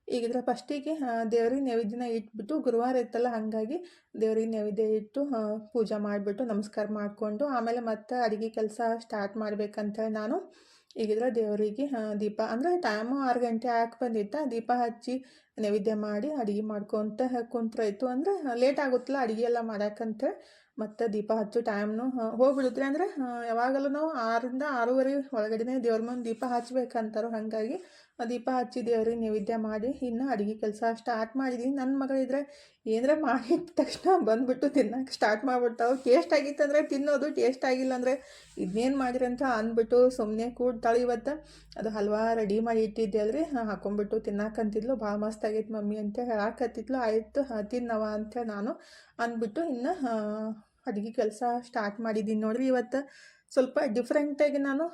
ಈಗ ಇದ್ರ ಫಸ್ಟಿಗೆ ದೇವ್ರಿಗೆ ನೈವೇದ್ಯನ ಇಟ್ಬಿಟ್ಟು, ಗುರುವಾರ ಇತ್ತಲ್ಲ ಹಾಗಾಗಿ ದೇವ್ರಿಗೆ ನೈವೇದ್ಯ ಇಟ್ಟು ಪೂಜೆ ಮಾಡಿಬಿಟ್ಟು ನಮಸ್ಕಾರ ಮಾಡಿಕೊಂಡು ಆಮೇಲೆ ಮತ್ತೆ ಅಡುಗೆ ಕೆಲಸ ಸ್ಟಾರ್ಟ್ ಮಾಡ್ಬೇಕಂತೇಳಿ ನಾನು ಈಗಿದ್ರೆ ದೇವರಿಗೆ ದೀಪ ಅಂದರೆ ಟೈಮು 6 ಗಂಟೆ ಹಾಕಿ ಬಂದಿತ್ತು. ದೀಪ ಹಚ್ಚಿ ನೈವೇದ್ಯ ಮಾಡಿ ಅಡುಗೆ ಮಾಡ್ಕೊತ ಕುಂತ್ರಾಯ್ತು. ಅಂದರೆ ಲೇಟ್ ಆಗುತ್ತಲ್ಲ ಅಡುಗೆ ಎಲ್ಲ ಮಾಡೋಕ್ಕಂತೇಳಿ ಮತ್ತು ದೀಪ ಹಚ್ಚೋ ಟೈಮ್ನು ಹೋಗ್ಬಿಡುತ್ತೆ. ಅಂದರೆ ಯಾವಾಗಲೂ ನಾವು 6ರಿಂದ 6:30 ಒಳಗಡೆ ದೇವ್ರ ಮುಂದೆ ದೀಪ ಹಚ್ಬೇಕಂತಾರೋ, ಹಾಗಾಗಿ ದೀಪ ಹಚ್ಚಿ ದೇವ್ರಿಗೆ ನೈವೇದ್ಯ ಮಾಡಿ ಇನ್ನು ಅಡುಗೆ ಕೆಲಸ ಸ್ಟಾರ್ಟ್ ಮಾಡಿದ್ದೀನಿ. ನನ್ನ ಮಗಳಿದ್ರೆ ಏನಾರ ಮಾಡಿದ ತಕ್ಷಣ ಬಂದುಬಿಟ್ಟು ತಿನ್ನೋಕೆ ಸ್ಟಾರ್ಟ್ ಮಾಡಿಬಿಡ್ತಾವೆ. ಟೇಸ್ಟ್ ಆಗಿತ್ತು ಅಂದರೆ ತಿನ್ನೋದು, ಟೇಸ್ಟ್ ಆಗಿಲ್ಲ ಅಂದರೆ ಇದನ್ನೇನು ಮಾಡಿರಿ ಅಂತ ಅಂದ್ಬಿಟ್ಟು ಸುಮ್ಮನೆ ಕೂಡ್ತಾಳೆ. ಇವತ್ತು ಅದು ಹಲ್ವಾ ರೆಡಿ ಮಾಡಿ ಇಟ್ಟಿದ್ದೆ ಅಲ್ರಿ, ಹಾಕೊಂಡ್ಬಿಟ್ಟು ತಿನ್ನಕ್ಕಂತಿದ್ಲು. ಭಾಳ ಮಸ್ತ್ ಆಗೈತೆ ಮಮ್ಮಿ ಅಂತ ಹೇಳಾಕತ್ತಿದ್ಲು. ಆಯಿತು ತಿನ್ನವ ಅಂತೇಳಿ ನಾನು ಅಂದ್ಬಿಟ್ಟು ಇನ್ನು ಅಡುಗೆ ಕೆಲಸ ಸ್ಟಾರ್ಟ್ ಮಾಡಿದ್ದೀನಿ ನೋಡ್ರಿ. ಇವತ್ತು ಸ್ವಲ್ಪ ಡಿಫ್ರೆಂಟಾಗಿ ನಾನು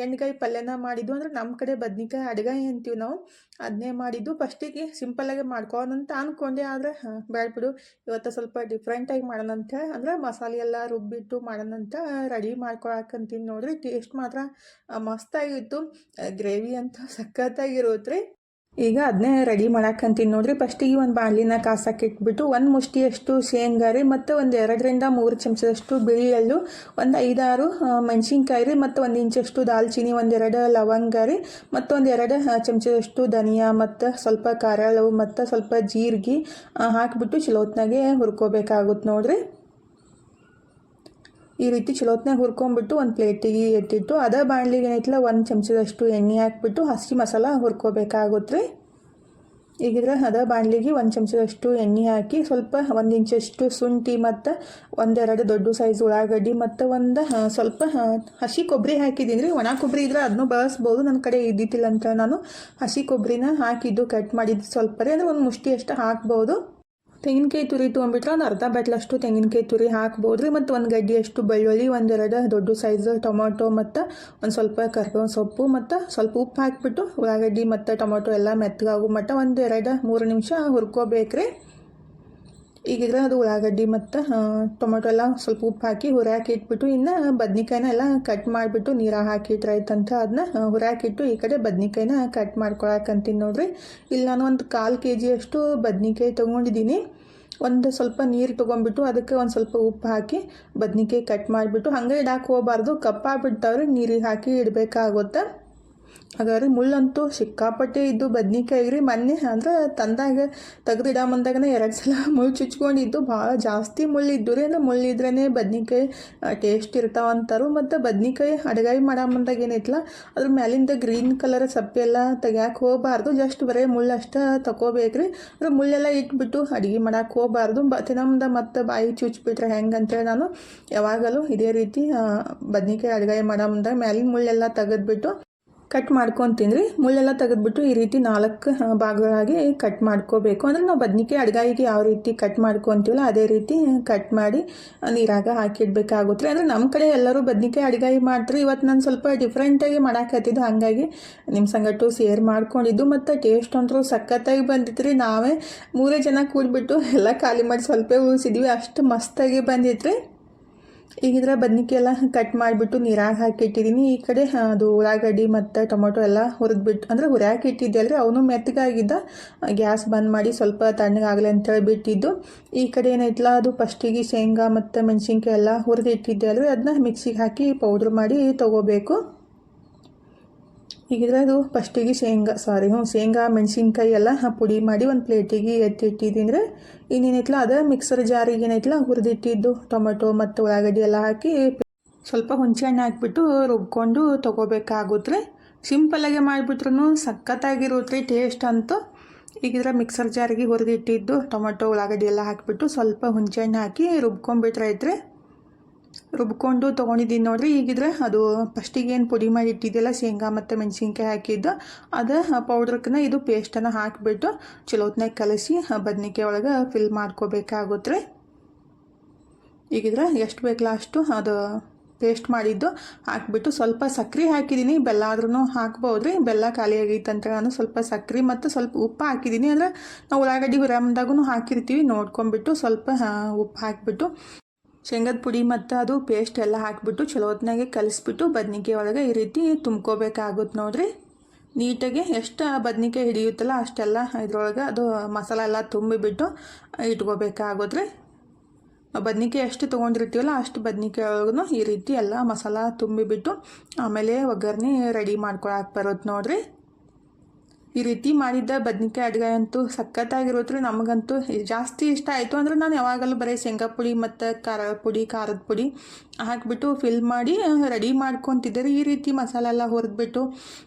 ಎಣ್ಗಾಯಿ ಪಲ್ಯನ ಮಾಡಿದ್ದು. ಅಂದರೆ ನಮ್ಮ ಕಡೆ ಬದ್ನಿಕಾಯಿ ಅಡ್ಗಾಯಿ ಅಂತೀವಿ ನಾವು, ಅದನ್ನೇ ಮಾಡಿದ್ದು. ಫಸ್ಟಿಗೆ ಸಿಂಪಲ್ಲಾಗಿ ಮಾಡ್ಕೊಳ್ಳೋಣಂತ ಅಂದ್ಕೊಂಡೆ, ಆದರೆ ಬೇಡ ಬಿಡು ಇವತ್ತು ಸ್ವಲ್ಪ ಡಿಫ್ರೆಂಟಾಗಿ ಮಾಡೋಣಂತ ಅಂದರೆ ಮಸಾಲೆ ಎಲ್ಲ ರುಬ್ಬಿಟ್ಟು ಮಾಡೋಣಂತ ರೆಡಿ ಮಾಡ್ಕೊಳಕ್ಕಂತೀನಿ ನೋಡ್ರಿ. ಟೇಸ್ಟ್ ಮಾತ್ರ ಮಸ್ತಾಗಿತ್ತು. ಗ್ರೇವಿ ಅಂತ ಸಖತ್ತಾಗಿರುತ್ತೆ ರೀ. ಈಗ ಅದನ್ನೇ ರೆಡಿ ಮಾಡಕ್ಕಂತೀನಿ ನೋಡ್ರಿ. ಫಸ್ಟಿಗೆ ಒಂದು ಬಾಣಲಿನ ಕಾಸಕ್ಕೆ ಇಟ್ಬಿಟ್ಟು 1 ಮುಷ್ಟಿಯಷ್ಟು ಶೇಂಗಾ ರೀ, ಮತ್ತು ಒಂದು 2-3 ಚಮಚದಷ್ಟು ಬಿಳಿ ಎಳ್ಳು, ಒಂದು 5-6 ಮೆಣಸಿನ್ಕಾಯಿ ರೀ, ಮತ್ತು 1 ಇಂಚಷ್ಟು ದಾಲ್ಚಿನ್ನಿ, 1-2 ಲವಂಗ ರೀ, ಮತ್ತು 1-2 ಚಮಚದಷ್ಟು ಧನಿಯಾ, ಮತ್ತು ಸ್ವಲ್ಪ ಕಾರಳು ಮತ್ತು ಸ್ವಲ್ಪ ಜೀರಿಗೆ ಹಾಕಿಬಿಟ್ಟು ಚಲೋತ್ನಾಗೆ ಹುರ್ಕೋಬೇಕಾಗುತ್ತೆ ನೋಡ್ರಿ. ಈ ರೀತಿ ಚಲೋತ್ನಾಗ ಹುರ್ಕೊಂಡ್ಬಿಟ್ಟು ಒಂದು ಪ್ಲೇಟಿಗೆ ಎತ್ತಿಟ್ಟು ಅದೇ ಬಾಣಲಿಗೆ ಏನೈತಿಲ್ಲ 1 ಚಮಚದಷ್ಟು ಎಣ್ಣೆ ಹಾಕ್ಬಿಟ್ಟು ಹಸಿ ಮಸಾಲ ಹುರ್ಕೋಬೇಕಾಗುತ್ತೆ ರೀ. ಈಗಿದ್ರೆ ಅದೇ ಬಾಣಲಿಗೆ 1 ಚಮಚದಷ್ಟು ಎಣ್ಣೆ ಹಾಕಿ ಸ್ವಲ್ಪ 1 ಇಂಚಷ್ಟು ಶುಂಠಿ ಮತ್ತು 1-2 ದೊಡ್ಡ ಸೈಜ್ ಉಳ್ಳಾಗಡ್ಡಿ ಮತ್ತು ಒಂದು ಸ್ವಲ್ಪ ಹಸಿ ಕೊಬ್ಬರಿ ಹಾಕಿದ್ದೀನಿ ರೀ. ಒಣ ಕೊಬ್ಬರಿ ಇದ್ರೆ ಅದನ್ನು ಬಳಸ್ಬೋದು. ನನ್ನ ಕಡೆ ಇದ್ದಿತ್ತಿಲ್ಲ ಅಂತ ನಾನು ಹಸಿ ಕೊಬ್ಬರಿನ ಹಾಕಿದ್ದು ಕಟ್ ಮಾಡಿದ್ದು ಸ್ವಲ್ಪ ರೀ, ಅಂದರೆ 1 ಮುಷ್ಟಿಯಷ್ಟು ಹಾಕ್ಬೋದು. ತೆಂಗಿನಕಾಯಿ ತುರಿ ತೊಗೊಂಡ್ಬಿಟ್ರೆ ಒಂದು ಅರ್ಧ ಬಟ್ಲಷ್ಟು ತೆಂಗಿನಕಾಯಿ ತುರಿ ಹಾಕ್ಬೋದು ರೀ, ಮತ್ತು 1 ಗಡ್ಡಿಯಷ್ಟು ಬೆಳ್ಳುಳ್ಳಿ, 1-2 ದೊಡ್ಡ ಸೈಜ್ ಟೊಮೊಟೊ ಮತ್ತು ಒಂದು ಸ್ವಲ್ಪ ಕರ್ಬೇವಿನ ಸೊಪ್ಪು ಮತ್ತು ಸ್ವಲ್ಪ ಉಪ್ಪು ಹಾಕಿಬಿಟ್ಟು ಉಳ್ಳಾಗಡ್ಡಿ ಮತ್ತು ಟೊಮೊಟೊ ಎಲ್ಲ ಮೆತ್ತಗಾಗೋ ಮಟ್ಟ 1-2-3 ನಿಮಿಷ ಹುರ್ಕೋಬೇಕ್ರಿ. ಈಗಿದ್ರೆ ಅದು ಉಳ್ಳಾಗಡ್ಡಿ ಮತ್ತು ಟೊಮೊಟೊ ಎಲ್ಲ ಸ್ವಲ್ಪ ಉಪ್ಪು ಹಾಕಿ ಹುರಿಯಾಕಿ ಇಟ್ಬಿಟ್ಟು ಇನ್ನು ಬದ್ನಿಕಾಯಿನ ಎಲ್ಲ ಕಟ್ ಮಾಡಿಬಿಟ್ಟು ನೀರಾಗ ಹಾಕಿಟ್ರಾಯ್ತಂತ ಅದನ್ನ ಹುರಿಯಾಕಿಟ್ಟು ಈ ಕಡೆ ಬದ್ನಿಕಾಯಿನ ಕಟ್ ಮಾಡ್ಕೊಳಕ್ಕಂತೀನಿ ನೋಡ್ರಿ. ಇಲ್ಲಿ ನಾನು ಒಂದು 1/4 kg ಬದ್ನಿಕಾಯಿ ತೊಗೊಂಡಿದ್ದೀನಿ. ಒಂದು ಸ್ವಲ್ಪ ನೀರು ತೊಗೊಂಡ್ಬಿಟ್ಟು ಅದಕ್ಕೆ ಒಂದು ಸ್ವಲ್ಪ ಉಪ್ಪು ಹಾಕಿ ಬದ್ನಿಕಾಯಿ ಕಟ್ ಮಾಡಿಬಿಟ್ಟು ಹಾಗೆ ಇಡಕ್ಕೆ ಹೋಗಬಾರ್ದು, ಕಪ್ಪಾಗ್ಬಿಡ್ತಾವ್ರಿ, ನೀರಿಗೆ ಹಾಕಿ ಇಡಬೇಕಾಗುತ್ತೆ. ಹಾಗಾದ್ರೆ ಮುಳ್ಳಂತೂ ಸಿಕ್ಕಾಪಟ್ಟೆ ಇದ್ದು ಬದ್ನಿಕಾಯಿ ರೀ. ಮೊನ್ನೆ ಅಂದ್ರೆ ತಂದಾಗ ತೆಗೆದಿಡ ಮುಂದಾಗನೇ 2 ಸಲ ಮುಳ್ಳು ಚುಚ್ಕೊಂಡಿದ್ದು, ಭಾಳ ಜಾಸ್ತಿ ಮುಳ್ಳಿದ್ದು ರೀ. ಅಂದರೆ ಮುಳ್ಳಿದ್ರೇ ಬದ್ನಿಕಾಯಿ ಟೇಸ್ಟ್ ಇರ್ತಾವಂತಾರು. ಮತ್ತು ಬದ್ನಿಕಾಯಿ ಅಡುಗಾಯಿ ಮಾಡೋ ಮುಂದಾಗ ಏನೈತಲ್ಲ ಅದ್ರ ಮ್ಯಾಲಿಂದ ಗ್ರೀನ್ ಕಲರ್ ಸಪ್ಪೆ ಎಲ್ಲ ತೆಗ್ಯಾಕೆ ಹೋಗಬಾರ್ದು, ಜಸ್ಟ್ ಬರೀ ಮುಳ್ಳು ಅಷ್ಟೇ ತಗೋಬೇಕ್ರಿ. ಅಂದ್ರೆ ಮುಳ್ಳೆಲ್ಲ ಇಟ್ಬಿಟ್ಟು ಅಡುಗೆ ಮಾಡೋಕೆ ಹೋಗಬಾರ್ದು. ತಿನ್ನಮ್ದ ಮತ್ತು ಬಾಯಿ ಚುಚ್ಚಿಬಿಟ್ರೆ ಹೆಂಗೆ ಅಂತೇಳಿ ನಾನು ಯಾವಾಗಲೂ ಇದೇ ರೀತಿ ಬದ್ನಿಕಾಯಿ ಅಡುಗಾಯಿ ಮಾಡೋ ಮುಂದಾಗ ಮ್ಯಾಲಿನ ಮುಳ್ಳೆಲ್ಲ ತೆಗೆದ್ಬಿಟ್ಟು ಕಟ್ ಮಾಡ್ಕೊತೀನಿ ರೀ. ಮುಳ್ಳೆಲ್ಲ ತೆಗೆದ್ಬಿಟ್ಟು ಈ ರೀತಿ 4 ಭಾಗಗಳಾಗಿ ಕಟ್ ಮಾಡ್ಕೋಬೇಕು. ಅಂದರೆ ನಾವು ಬದ್ನಿಕಾಯಿ ಅಡುಗಾಯಿಗೆ ಯಾವ ರೀತಿ ಕಟ್ ಮಾಡ್ಕೊತೀವಲ್ಲ ಅದೇ ರೀತಿ ಕಟ್ ಮಾಡಿ ನೀರಾಗ ಹಾಕಿಡ್ಬೇಕಾಗುತ್ತೆ. ಅಂದರೆ ನಮ್ಮ ಕಡೆ ಎಲ್ಲರೂ ಬದ್ನಿಕಾಯಿ ಅಡುಗಾಯಿ ಮಾಡ್ತಾರೆ. ಇವತ್ತು ನಾನು ಸ್ವಲ್ಪ ಡಿಫ್ರೆಂಟಾಗಿ ಮಾಡಾಕತ್ತಿದ್ದು, ಹಾಗಾಗಿ ನಿಮ್ಮ ಸಂಗಟ್ಟು ಶೇರ್ ಮಾಡ್ಕೊಂಡಿದ್ದು. ಮತ್ತು ಟೇಸ್ಟ್ ಅಂತೂ ಸಖತ್ತಾಗಿ ಬಂದಿತ್ತು ರೀ. ನಾವೇ 3 ಜನ ಕೂಡಿಬಿಟ್ಟು ಎಲ್ಲ ಖಾಲಿ ಮಾಡಿ ಸ್ವಲ್ಪ ಉಳಿಸಿದ್ವಿ, ಅಷ್ಟು ಮಸ್ತಾಗಿ ಬಂದಿತ್ತು ರೀ. ಈಗಿದ್ರೆ ಬದ್ನಿಕಾಯಿ ಎಲ್ಲ ಕಟ್ ಮಾಡಿಬಿಟ್ಟು ನೀರಾಗ ಹಾಕಿಟ್ಟಿದ್ದೀನಿ. ಈ ಕಡೆ ಅದು ಉಳ್ಳಾಗಡ್ಡಿ ಮತ್ತು ಟೊಮೊಟೊ ಎಲ್ಲ ಹುರಿದ್ಬಿಟ್ಟು ಅಂದರೆ ಹುರಿಯಾಕೆ ಇಟ್ಟಿದ್ದೆ ಅಲ್ರಿ, ಅವನು ಮೆತ್ತಗಾಗಿದ್ದ. ಗ್ಯಾಸ್ ಬಂದ್ ಮಾಡಿ ಸ್ವಲ್ಪ ತಣ್ಣಗಾಗಲಿ ಅಂತೇಳಿ ಬಿಟ್ಟಿದ್ದು. ಈ ಕಡೆ ಏನೈತಲ್ಲ ಅದು ಫಸ್ಟಿಗೆ ಶೇಂಗಾ ಮತ್ತು ಮೆಣಸಿನ್ಕಾಯಿ ಎಲ್ಲ ಹುರಿದಿಟ್ಟಿದ್ದೆ ಅಲ್ರಿ, ಅದನ್ನ ಮಿಕ್ಸಿಗೆ ಹಾಕಿ ಪೌಡ್ರ್ ಮಾಡಿ ತೊಗೋಬೇಕು. ಹೀಗಿದ್ರೆ ಅದು ಫಸ್ಟಿಗೆ ಶೇಂಗಾ ಮೆಣಸಿನ್ಕಾಯಿ ಎಲ್ಲ ಪುಡಿ ಮಾಡಿ ಒಂದು ಪ್ಲೇಟಿಗೆ ಎತ್ತಿಟ್ಟಿದ್ದೀನಿ. ಇನ್ನೇನೈತಲ್ಲ ಅದು ಮಿಕ್ಸರ್ ಜಾರಿಗೆ ಏನೈತಲ್ಲ ಹುರಿದಿಟ್ಟಿದ್ದು ಟೊಮೆಟೊ ಮತ್ತು ಉಳ್ಳಾಗಡ್ಡಿ ಎಲ್ಲ ಹಾಕಿ ಸ್ವಲ್ಪ ಹುಣಸೆ ಹಣ್ಣು ಹಾಕ್ಬಿಟ್ಟು ರುಬ್ಕೊಂಡು ತೊಗೋಬೇಕಾಗುತ್ತೆ. ಸಿಂಪಲ್ಲಾಗೆ ಮಾಡಿಬಿಟ್ರು ಸಖತ್ತಾಗಿರುತ್ತೆ ಟೇಸ್ಟ್ ಅಂತೂ. ಈಗಿದ್ರೆ ಮಿಕ್ಸರ್ ಜಾರಿಗೆ ಹುರಿದಿಟ್ಟಿದ್ದು ಟೊಮೆಟೊ ಉಳ್ಳಾಗಡ್ಡಿ ಎಲ್ಲ ಹಾಕಿಬಿಟ್ಟು ಸ್ವಲ್ಪ ಹುಣಸೆ ಹಣ್ಣು ಹಾಕಿ ರುಬ್ಕೊಂಡ್ಬಿಟ್ರೈತ್ರಿ. ರುಬ್ಕೊಂಡು ತೊಗೊಂಡಿದ್ದೀನಿ ನೋಡಿರಿ. ಈಗಿದ್ರೆ ಅದು ಫಸ್ಟಿಗೆ ಏನು ಪುಡಿ ಮಾಡಿ ಇಟ್ಟಿದ್ದೆಲ್ಲ ಶೇಂಗಾ ಮತ್ತು ಮೆಣಸಿನ್ಕಾಯಿ ಹಾಕಿದ್ದು ಅದು ಪೌಡ್ರಕ್ಕನ್ನ ಇದು ಪೇಸ್ಟನ್ನು ಹಾಕಿಬಿಟ್ಟು ಚಲೋತ್ನಾಗ ಕಲಸಿ ಬದ್ನಿಕಾಯಿ ಒಳಗೆ ಫಿಲ್ ಮಾಡ್ಕೋಬೇಕಾಗುತ್ತೆ. ಈಗಿದ್ರೆ ಎಷ್ಟು ಬೇಕಲ್ಲ ಅಷ್ಟು ಅದು ಪೇಸ್ಟ್ ಮಾಡಿದ್ದು ಹಾಕಿಬಿಟ್ಟು ಸ್ವಲ್ಪ ಸಕ್ಕರೆ ಹಾಕಿದ್ದೀನಿ. ಬೆಲ್ಲ ಆದ್ರೂ ಹಾಕ್ಬೋದ್ರಿ. ಬೆಲ್ಲ ಖಾಲಿ ಆಗೈತಂತ ನಾನು ಸ್ವಲ್ಪ ಸಕ್ಕರೆ ಮತ್ತು ಸ್ವಲ್ಪ ಉಪ್ಪು ಹಾಕಿದ್ದೀನಿ. ಅಂದರೆ ನಾವು ಉಳ್ಳಾಗಡ್ಡಿ ಹುರಿಯಮ್ದಾಗೂ ಹಾಕಿರ್ತೀವಿ, ನೋಡ್ಕೊಂಬಿಟ್ಟು ಸ್ವಲ್ಪ ಉಪ್ಪು ಹಾಕಿಬಿಟ್ಟು ಶೇಂಗದ ಪುಡಿ ಮತ್ತು ಅದು ಪೇಸ್ಟ್ ಎಲ್ಲ ಹಾಕಿಬಿಟ್ಟು ಚಲೋತ್ನಾಗೆ ಕಲಿಸ್ಬಿಟ್ಟು ಬದ್ನಿಕಾಯಿ ಒಳಗೆ ಈ ರೀತಿ ತುಂಬ್ಕೋಬೇಕಾಗುತ್ತೆ ನೋಡಿರಿ. ನೀಟಾಗಿ ಎಷ್ಟು ಬದ್ನಿಕಾಯಿ ಹಿಡಿಯುತ್ತಲ್ಲ ಅಷ್ಟೆಲ್ಲ ಇದ್ರೊಳಗೆ ಅದು ಮಸಾಲ ಎಲ್ಲ ತುಂಬಿಬಿಟ್ಟು ಇಟ್ಕೋಬೇಕಾಗುತ್ತೆ. ಬದ್ನಿಕಾಯಿ ಎಷ್ಟು ತೊಗೊಂಡಿರ್ತೀವಲ್ಲ ಅಷ್ಟು ಬದ್ನಿಕಾಯಿ ಒಳಗೂ ಈ ರೀತಿ ಎಲ್ಲ ಮಸಾಲ ತುಂಬಿಬಿಟ್ಟು ಆಮೇಲೆ ಒಗ್ಗರಣೆ ರೆಡಿ ಮಾಡ್ಕೊಳಕ್ಕೆ ಬರುತ್ತೆ ನೋಡಿರಿ. ಈ ರೀತಿ ಮಾಡಿದ್ದ ಬದ್ನಿಕಾಯಿ ಅಡುಗೆ ಅಂತೂ ಸಖತ್ತಾಗಿರುತ್ತೆ. ನಮಗಂತೂ ಜಾಸ್ತಿ ಇಷ್ಟ ಆಯಿತು. ಅಂದರೆ ನಾನು ಯಾವಾಗಲೂ ಬರೀ ಶೇಂಗಾ ಪುಡಿ ಮತ್ತು ಖಾರದ ಪುಡಿ ಹಾಕಿಬಿಟ್ಟು ಫಿಲ್ ಮಾಡಿ ರೆಡಿ ಮಾಡ್ಕೊತಿದ್ದೆ. ಈ ರೀತಿ ಮಸಾಲೆ ಎಲ್ಲ ಹುರಿದ್ಬಿಟ್ಟು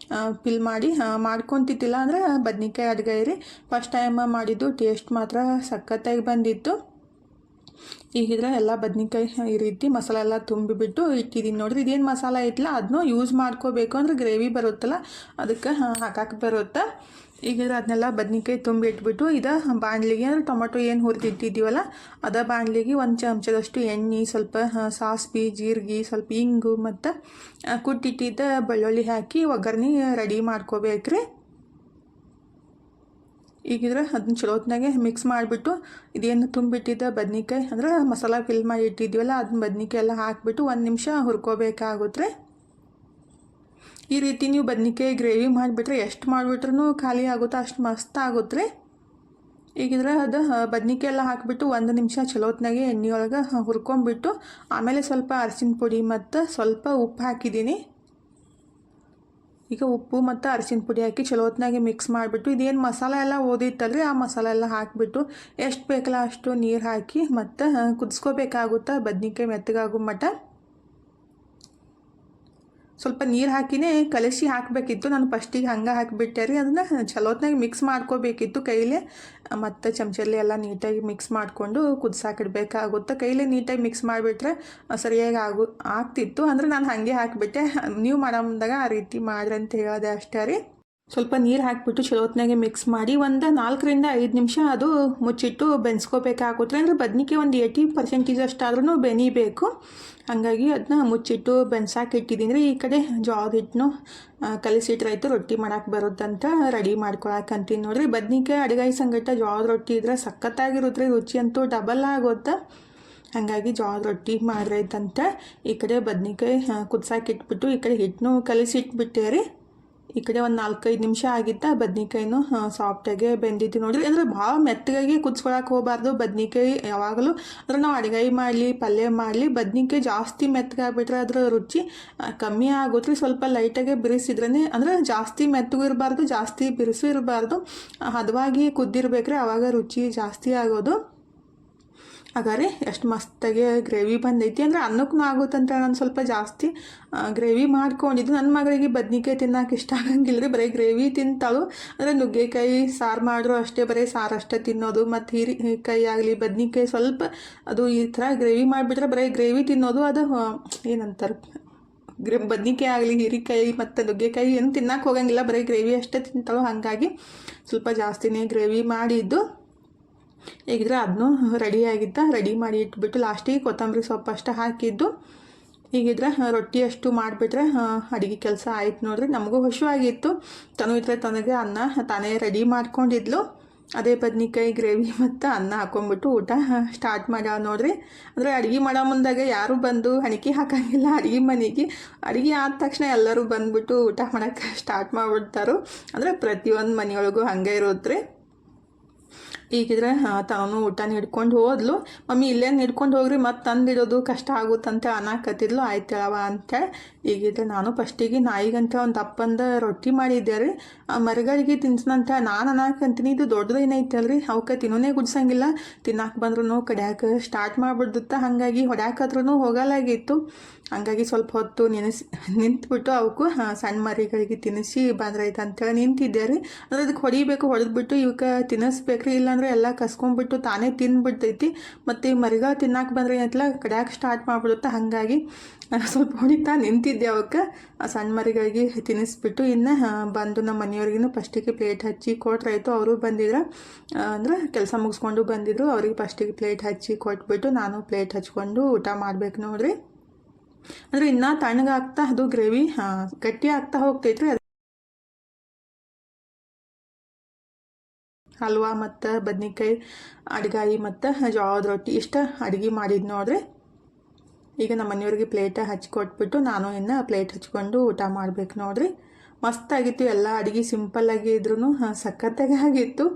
ಫಿಲ್ ಮಾಡಿ ಮಾಡ್ಕೊತಿದ್ದಿಲ್ಲ. ಅಂದರೆ ಬದ್ನಿಕಾಯಿ ಅಡುಗೆ ರೀ ಫಸ್ಟ್ ಟೈಮ್ ಮಾಡಿದ್ದು. ಟೇಸ್ಟ್ ಮಾತ್ರ ಸಖತ್ತಾಗಿ ಬಂದಿತ್ತು. ಈಗಿದ್ರೆ ಎಲ್ಲ ಬದ್ನಿಕಾಯಿ ಈ ರೀತಿ ಮಸಾಲೆ ಎಲ್ಲ ತುಂಬಿಬಿಟ್ಟು ಇಟ್ಟಿದ್ದೀನಿ ನೋಡಿರಿ. ಇದೇನು ಮಸಾಲ ಐತಲ್ಲ ಅದನ್ನೂ ಯೂಸ್ ಮಾಡ್ಕೋಬೇಕು. ಅಂದರೆ ಗ್ರೇವಿ ಬರುತ್ತಲ್ಲ ಅದಕ್ಕೆ ಹಾಕಕ್ಕೆ ಬರುತ್ತೆ. ಈಗಿದ್ರೆ ಅದನ್ನೆಲ್ಲ ಬದ್ನಿಕಾಯಿ ತುಂಬಿ ಇಟ್ಬಿಟ್ಟು ಇದು ಬಾಣಲಿಗೆ ಅಂದರೆ ಟೊಮೆಟೊ ಏನು ಹುರಿದಿಟ್ಟಿದ್ದೀವಲ್ಲ ಅದ ಬಾಣಲಿಗೆ ಒಂದು ಚಮಚದಷ್ಟು ಎಣ್ಣೆ, ಸ್ವಲ್ಪ ಸಾಸಿವೆ, ಜೀರಿಗೆ, ಸ್ವಲ್ಪ ಇಂಗು ಮತ್ತು ಕುಟ್ಟಿಟ್ಟಿದ್ದ ಬೆಳ್ಳುಳ್ಳಿ ಹಾಕಿ ಒಗ್ಗರಣೆ ರೆಡಿ ಮಾಡ್ಕೋಬೇಕ್ರಿ. ಈಗಿದ್ರೆ ಅದನ್ನ ಚಲೋತ್ನಾಗೆ ಮಿಕ್ಸ್ ಮಾಡಿಬಿಟ್ಟು ಇದೇನು ತುಂಬಿಟ್ಟಿದ್ದ ಬದ್ನಿಕಾಯಿ ಅಂದರೆ ಮಸಾಲ ಫಿಲ್ ಮಾಡಿ ಇಟ್ಟಿದ್ದೀವಲ್ಲ ಅದನ್ನ ಬದ್ನಿಕಾಯಿ ಎಲ್ಲ ಹಾಕಿಬಿಟ್ಟು 1 ನಿಮಿಷ ಹುರ್ಕೋಬೇಕಾಗುತ್ತೆ. ಈ ರೀತಿ ನೀವು ಬದ್ನಿಕಾಯಿ ಗ್ರೇವಿ ಮಾಡಿಬಿಟ್ರೆ ಎಷ್ಟು ಮಾಡಿಬಿಟ್ರೂ ಖಾಲಿ ಆಗುತ್ತೋ ಅಷ್ಟು ಮಸ್ತ್ ಆಗುತ್ತೆ. ಈಗಿದ್ರೆ ಅದು ಬದ್ನಿಕಾಯಿ ಎಲ್ಲ ಹಾಕಿಬಿಟ್ಟು 1 ನಿಮಿಷ ಚಲೋತ್ನಾಗೆ ಎಣ್ಣೆಯೊಳಗೆ ಹುರ್ಕೊಂಬಿಟ್ಟು ಆಮೇಲೆ ಸ್ವಲ್ಪ ಅರಿಶಿನ ಪುಡಿ ಮತ್ತು ಸ್ವಲ್ಪ ಉಪ್ಪು ಹಾಕಿದ್ದೀನಿ. ಈಗ ಉಪ್ಪು ಮತ್ತು ಅರಿಶಿನ ಪುಡಿ ಹಾಕಿ ಚಲೋತ್ನಾಗೆ ಮಿಕ್ಸ್ ಮಾಡಿಬಿಟ್ಟು ಇದೇನು ಮಸಾಲ ಎಲ್ಲ ಓದಿತ್ತಲ್ರಿ ಆ ಮಸಾಲ ಎಲ್ಲ ಹಾಕಿಬಿಟ್ಟು ಎಷ್ಟು ಬೇಕಲ್ಲ ಅಷ್ಟು ನೀರು ಹಾಕಿ ಮತ್ತು ಕುದಿಸ್ಕೋಬೇಕಾಗುತ್ತೆ. ಬದ್ನಿಕಾಯಿ ಮೆತ್ತಗಾಗೋ ಮಟ್ಟ ಸ್ವಲ್ಪ ನೀರು ಹಾಕಿನೇ ಕಲಸಿ ಹಾಕಬೇಕಿತ್ತು. ನಾನು ಫಸ್ಟಿಗೆ ಹಂಗೆ ಹಾಕಿಬಿಟ್ಟೆ ರೀ. ಅದನ್ನು ಚಲೋತ್ನಾಗೆ ಮಿಕ್ಸ್ ಮಾಡ್ಕೋಬೇಕಿತ್ತು ಕೈಲೇ ಮತ್ತು ಚಮಚಲ್ಲಿ ಎಲ್ಲ ನೀಟಾಗಿ ಮಿಕ್ಸ್ ಮಾಡಿಕೊಂಡು ಕುದಿಸಾಕಿಡ್ಬೇಕಾಗುತ್ತೆ. ಕೈಲೇ ನೀಟಾಗಿ ಮಿಕ್ಸ್ ಮಾಡಿಬಿಟ್ರೆ ಸರಿಯಾಗಿ ಆಗ್ತಿತ್ತು. ಅಂದರೆ ನಾನು ಹಾಗೆ ಹಾಕಿಬಿಟ್ಟೆ. ನೀವು ಮಾಡೋ ಮುಂದಾಗ ಆ ರೀತಿ ಮಾಡ್ರಿ ಅಂತ ಹೇಳಿದೆ ಅಷ್ಟೇ ರೀ. ಸ್ವಲ್ಪ ನೀರು ಹಾಕಿಬಿಟ್ಟು ಚಲೋತ್ನಾಗೆ ಮಿಕ್ಸ್ ಮಾಡಿ ಒಂದು 4 ರಿಂದ 5 ನಿಮಿಷ ಅದು ಮುಚ್ಚಿಟ್ಟು ಬೆನ್ಸ್ಕೋಬೇಕಾಗುತ್ತೆ. ಅಂದರೆ ಬದ್ನಿಕಾಯಿ ಒಂದು 80% ಅಷ್ಟಾದ್ರೂ ಬೆನಿಬೇಕು. ಹಾಗಾಗಿ ಅದನ್ನ ಮುಚ್ಚಿಟ್ಟು ಬೆನ್ಸಾಕಿಟ್ಟಿದ್ದೀನಿ. ಈ ಕಡೆ ಜೋಳದ ಹಿಟ್ಟನ್ನು ಕಲಿಸಿಟ್ರಾಯ್ತು ರೊಟ್ಟಿ ಮಾಡೋಕೆ ಬರುತ್ತಂತ ರೆಡಿ ಮಾಡ್ಕೊಳಕ್ಕಂತೀನಿ ನೋಡಿರಿ. ಬದ್ನಿಕಾಯಿ ಅಡುಗೆ ಸಂಗಟ ಜೋಳದ ರೊಟ್ಟಿ ಇದ್ರೆ ಸಖತ್ತಾಗಿರುತ್ತೆ. ರುಚಿ ಅಂತೂ ಡಬಲ್ ಆಗುತ್ತೆ. ಹಾಗಾಗಿ ಜೋಳದ ರೊಟ್ಟಿ ಮಾಡ್ರೈತಂತ ಈ ಕಡೆ ಬದ್ನಿಕಾಯಿ ಕುದಿಸಾಕಿಟ್ಬಿಟ್ಟು ಈ ಕಡೆ ಹಿಟ್ಟನ್ನು ಕಲಿಸಿಟ್ಬಿಟ್ಟೆ ರೀ. ಈ ಕಡೆ ಒಂದು 4-5 ನಿಮಿಷ ಆಗಿತ್ತು. ಬದ್ನಿಕಾಯಿನೂ ಸಾಫ್ಟಾಗೆ ಬೆಂದಿತ್ತು ನೋಡಿರಿ. ಅಂದರೆ ಭಾಳ ಮೆತ್ತಗಾಗಿ ಕುದಿಸ್ಕೊಳಕ್ಕೆ ಹೋಗಬಾರ್ದು ಬದ್ನಿಕಾಯಿ ಯಾವಾಗಲೂ. ಅಂದರೆ ನಾವು ಅಡುಗೆ ಮಾಡಲಿ ಪಲ್ಯ ಮಾಡಲಿ ಬದ್ನಿಕಾಯಿ ಜಾಸ್ತಿ ಮೆತ್ತಗಾಗ್ಬಿಟ್ರೆ ಅದರ ರುಚಿ ಕಮ್ಮಿ ಆಗುತ್ತೆ. ಸ್ವಲ್ಪ ಲೈಟಾಗೆ ಬಿರಿಸಿದ್ರೇ ಅಂದರೆ ಜಾಸ್ತಿ ಮೆತ್ತಗೂ ಇರಬಾರ್ದು ಜಾಸ್ತಿ ಬಿರುಸು ಇರಬಾರ್ದು, ಹದವಾಗಿ ಕುದ್ದಿರ್ಬೇಕ್ರಿ ಆವಾಗ ರುಚಿ ಜಾಸ್ತಿ ಆಗೋದು. ಹಾಗಾದ್ರೆ ಎಷ್ಟು ಮಸ್ತಾಗಿ ಗ್ರೇವಿ ಬಂದೈತಿ. ಅಂದರೆ ಅನ್ನಕ್ಕೂ ಆಗುತ್ತಂತ ನಾನು ಸ್ವಲ್ಪ ಜಾಸ್ತಿ ಗ್ರೇವಿ ಮಾಡ್ಕೊಂಡಿದ್ದು. ನನ್ನ ಮಗಳಿಗೆ ಬದ್ನಿಕಾಯಿ ತಿನ್ನೋಕೆ ಇಷ್ಟ ಆಗಂಗಿಲ್ಲ ರೀ, ಬರೀ ಗ್ರೇವಿ ತಿಂತಾಳು. ಅಂದರೆ ನುಗ್ಗೆಕಾಯಿ ಸಾರು ಮಾಡಿದ್ರು ಅಷ್ಟೇ, ಬರೀ ಸಾರು ಅಷ್ಟೇ ತಿನ್ನೋದು. ಮತ್ತು ಹೀರೆಕಾಯಿ ಆಗಲಿ ಬದ್ನಿಕಾಯಿ ಸ್ವಲ್ಪ ಅದು ಈ ಥರ ಗ್ರೇವಿ ಮಾಡಿಬಿಟ್ರೆ ಬರೀ ಗ್ರೇವಿ ತಿನ್ನೋದು. ಅದು ಏನಂತಾರೆ ಬದ್ನಿಕಾಯಿ ಆಗಲಿ ಹೀರೆಕಾಯಿ ಮತ್ತು ನುಗ್ಗೆಕಾಯಿ ಏನು ತಿನ್ನೋಕೆ ಹೋಗಂಗಿಲ್ಲ, ಬರೀ ಗ್ರೇವಿ ಅಷ್ಟೇ ತಿಂತಾಳು. ಹಾಗಾಗಿ ಸ್ವಲ್ಪ ಜಾಸ್ತಿನೇ ಗ್ರೇವಿ ಮಾಡಿದ್ದು. ಈಗಿದ್ರೆ ಅದನ್ನು ರೆಡಿ ಮಾಡಿ ಇಟ್ಬಿಟ್ಟು ಲಾಸ್ಟಿಗೆ ಕೊತ್ತಂಬರಿ ಸೊಪ್ಪು ಅಷ್ಟೇ ಹಾಕಿದ್ದು. ಈಗಿದ್ರೆ ರೊಟ್ಟಿ ಅಷ್ಟು ಮಾಡಿಬಿಟ್ರೆ ಅಡುಗೆ ಕೆಲಸ ಆಯ್ತು ನೋಡಿರಿ. ನಮಗೂ ಹಸಿವಾಗಿತ್ತು. ತನಗೆ ಅನ್ನ ತಾನೇ ರೆಡಿ ಮಾಡ್ಕೊಂಡಿದ್ಲು. ಅದೇ ಬದ್ನಿಕಾಯಿ ಗ್ರೇವಿ ಮತ್ತು ಅನ್ನ ಹಾಕ್ಕೊಂಬಿಟ್ಟು ಊಟ ಸ್ಟಾರ್ಟ್ ಮಾಡ್ಯಾವ ನೋಡಿರಿ. ಅಂದರೆ ಅಡುಗೆ ಮಾಡೋ ಮುಂದಾಗ ಯಾರೂ ಬಂದು ಹಣಿಕೆ ಹಾಕೋಂಗಿಲ್ಲ ಅಡುಗೆ ಮನೆಗೆ. ಅಡುಗೆ ಆದ ತಕ್ಷಣ ಎಲ್ಲರೂ ಬಂದುಬಿಟ್ಟು ಊಟ ಮಾಡೋಕ್ಕೆ ಸ್ಟಾರ್ಟ್ ಮಾಡಿಬಿಡ್ತಾರೆ. ಅಂದರೆ ಪ್ರತಿಯೊಂದು ಮನೆಯೊಳಗೂ ಹಾಗೆ ಇರುತ್ತೆ. ಈಗಿದ್ರೆ ತಾನು ಊಟ ಹಿಡ್ಕೊಂಡು ಹೋದ್ಲು. ಮಮ್ಮಿ ಇಲ್ಲೇನು ಹಿಡ್ಕೊಂಡು ಹೋಗ್ರಿ ಮತ್ತು ತಂದಿಡೋದು ಕಷ್ಟ ಆಗುತ್ತಂತೆ ಅನ್ನಕತ್ತಿದ್ಲು. ಆಯ್ತಳವ ಅಂತೇಳಿ ಈಗಿದ್ರೆ ನಾನು ಫಸ್ಟಿಗೆ ನಾಯಿಗಂತ ಒಂದು ಅಪ್ಪಂದ ರೊಟ್ಟಿ ಮಾಡಿದ್ದೆ ರೀ. ಮರಿಗಳಿಗೆ ತಿನ್ಸನಂತ ನಾನು ಅನ್ನಕಂತೀನಿ, ಇದು ದೊಡ್ಡದೇನೈತಲ್ರಿ ಅವಕ್ಕೆ ತಿನ್ನೋನೇ ಗುಡ್ಸಂಗಿಲ್ಲ. ತಿನ್ನಕ್ಕೆ ಬಂದ್ರೂ ಕಡ್ಯಾಕ ಸ್ಟಾರ್ಟ್ ಮಾಡಿಬಿಡ್ದುತ್ತ. ಹಾಗಾಗಿ ಹೊಡ್ಯಾಕತ್ರೂ ಹೋಗಲಾಗಿತ್ತು. ಹಂಗಾಗಿ ಸ್ವಲ್ಪ ಹೊತ್ತು ನಿಂತ್ಬಿಟ್ಟು ಅವಕ್ಕೂ ಸಣ್ಣ ಮರಿಗಳಿಗೆ ತಿನ್ನಿಸಿ ಬಂದ್ರೈತೆ ಅಂತೇಳಿ ನಿಂತಿದ್ದೆ ರೀ. ಅಂದ್ರೆ ಅದಕ್ಕೆ ಹೊಡಿಬೇಕು, ಹೊಡೆದ್ಬಿಟ್ಟು ಇವಕ್ಕೆ ತಿನ್ನಿಸ್ಬೇಕ್ರಿ, ಇಲ್ಲಾಂದ್ರೆ ಎಲ್ಲ ಕಸ್ಕೊಂಡ್ಬಿಟ್ಟು ತಾನೇ ತಿಂದ್ಬಿಡ್ತೈತಿ. ಮತ್ತು ಮರಿಗಳು ತಿನ್ನಕ್ಕೆ ಬಂದ್ರೆ ಏನೈತಲ್ಲ ಕಡ್ಯಾಕೆ ಸ್ಟಾರ್ಟ್ ಮಾಡಿಬಿಡುತ್ತೆ. ಹಾಗಾಗಿ ಸ್ವಲ್ಪ ಹೊಡಿತಾ ನಿಂತಿದ್ದೆ ಅವಕ್ಕೆ. ಸಣ್ಣ ಮರಿಗಳಿಗೆ ತಿನ್ನಿಸ್ಬಿಟ್ಟು ಇನ್ನು ಬಂದು ನಮ್ಮ ಮನೆಯವ್ರಿಗೂ ಫಸ್ಟಿಗೆ ಪ್ಲೇಟ್ ಹಚ್ಚಿ ಕೊಟ್ರಾಯ್ತು. ಅವರು ಬಂದಿದ್ರು, ಅಂದ್ರೆ ಕೆಲಸ ಮುಗಿಸ್ಕೊಂಡು ಬಂದಿದ್ರು. ಅವ್ರಿಗೆ ಫಸ್ಟಿಗೆ ಪ್ಲೇಟ್ ಹಚ್ಚಿ ಕೊಟ್ಬಿಟ್ಟು ನಾನು ಪ್ಲೇಟ್ ಹಚ್ಕೊಂಡು ಊಟ ಮಾಡ್ಬೇಕು ನೋಡ್ರಿ. ಅಂದರೆ ಇನ್ನೂ ತಣ್ಣಗಾಗ್ತಾ ಅದು ಗ್ರೇವಿ ಗಟ್ಟಿ ಆಗ್ತಾ ಹೋಗ್ತೈತ್ರಿ. ಹಲ್ವಾ ಮತ್ತು ಬದ್ನಿಕಾಯಿ ಅಡ್ಗಾಯಿ ಮತ್ತು ಜೋಳದ ರೊಟ್ಟಿ ಇಷ್ಟ ಅಡುಗೆ ಮಾಡಿದ್ದು ನೋಡ್ರಿ. ಈಗ ನಮ್ಮ ಮನೆಯವ್ರಿಗೆ ಪ್ಲೇಟ ಹಚ್ಕೊಟ್ಬಿಟ್ಟು ನಾನು ಇನ್ನು ಪ್ಲೇಟ್ ಹಚ್ಕೊಂಡು ಊಟ ಮಾಡ್ಬೇಕು ನೋಡ್ರಿ. ಮಸ್ತಾಗಿತ್ತು ಎಲ್ಲ ಅಡುಗೆ. ಸಿಂಪಲ್ಲಾಗಿ ಇದ್ರೂ ಸಖತ್ತಾಗಿ ಆಗಿತ್ತು.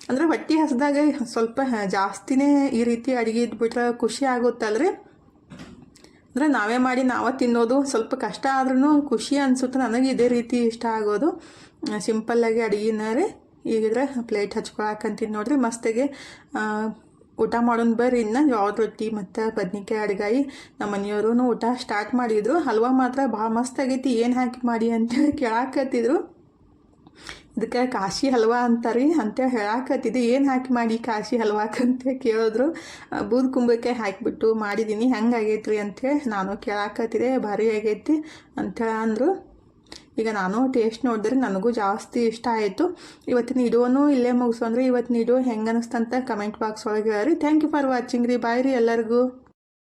ಅಂದರೆ ಹೊಟ್ಟೆ ಹಸಿದಾಗ ಸ್ವಲ್ಪ ಜಾಸ್ತಿನೇ ಈ ರೀತಿ ಅಡುಗೆ ಇದ್ಬಿಟ್ರೆ ಖುಷಿ ಆಗುತ್ತಲ್ರಿ. ಅಂದರೆ ನಾವೇ ಮಾಡಿ ನಾವೇ ತಿನ್ನೋದು ಸ್ವಲ್ಪ ಕಷ್ಟ ಆದ್ರೂ ಖುಷಿ ಅನಿಸುತ್ತೆ. ನನಗೆ ಇದೇ ರೀತಿ ಇಷ್ಟ ಆಗೋದು ಸಿಂಪಲ್ಲಾಗಿ ಅಡುಗೆನ ರೀ. ಈಗಿದ್ರೆ ಪ್ಲೇಟ್ ಹಚ್ಕೊಳಕಂತೀನಿ ನೋಡ್ರಿ. ಮಸ್ತಿಗೆ ಊಟ ಮಾಡೋಣ ಬರ್ರಿ. ಇನ್ನು ಜೋಳದ ರೊಟ್ಟಿ ಮತ್ತು ಬದ್ನಿಕಾಯಿ ಅಡ್ಗಾಯಿ ನಮ್ಮ ಮನೆಯವರು ಊಟ ಸ್ಟಾರ್ಟ್ ಮಾಡಿದರು. ಹಲ್ವಾ ಮಾತ್ರ ಭಾಳ ಮಸ್ತಾಗೈತಿ, ಏನು ಹಾಕಿ ಮಾಡಿ ಅಂತೇಳಿ ಕೇಳಾಕತ್ತಿದ್ರು. ಇದಕ್ಕೆ ಕಾಶಿ ಹಲ್ವಾ ಅಂತಾರೆ ಅಂತೇಳಿ ಹೇಳಾಕತ್ತಿದ್ದೆ. ಏನು ಹಾಕಿ ಮಾಡಿ ಕಾಶಿ ಹಲ್ವಾಕಂತ ಕೇಳಿದ್ರು. ಬೂದ್ ಕುಂಬಳಕಾಯಿ ಹಾಕಿಬಿಟ್ಟು ಮಾಡಿದ್ದೀನಿ, ಹೆಂಗಾಗೈತೆ ರೀ ಅಂಥೇಳಿ ನಾನು ಕೇಳಾಕತ್ತಿದ್ದೆ. ಭಾರಿ ಆಗೈತಿ ಅಂಥೇಳಿ ಅಂದರು. ಈಗ ನಾನು ಟೇಸ್ಟ್ ನೋಡಿದ್ರೆ ನನಗೂ ಜಾಸ್ತಿ ಇಷ್ಟ ಆಯಿತು. ಇವತ್ತಿನ ವಿಡಿಯೋನು ಇಲ್ಲೇ ಮುಗಿಸು. ಅಂದರೆ ಇವತ್ತಿನ ವಿಡಿಯೋ ಹೆಂಗೆ ಅನ್ನಿಸ್ತಂತ ಕಮೆಂಟ್ ಬಾಕ್ಸ್ ಒಳಗೆ ಹೇಳ್ರಿ. ಥ್ಯಾಂಕ್ ಯು ಫಾರ್ ವಾಚಿಂಗ್ ರೀ. ಬಾಯ್ ರೀ ಎಲ್ಲರಿಗೂ.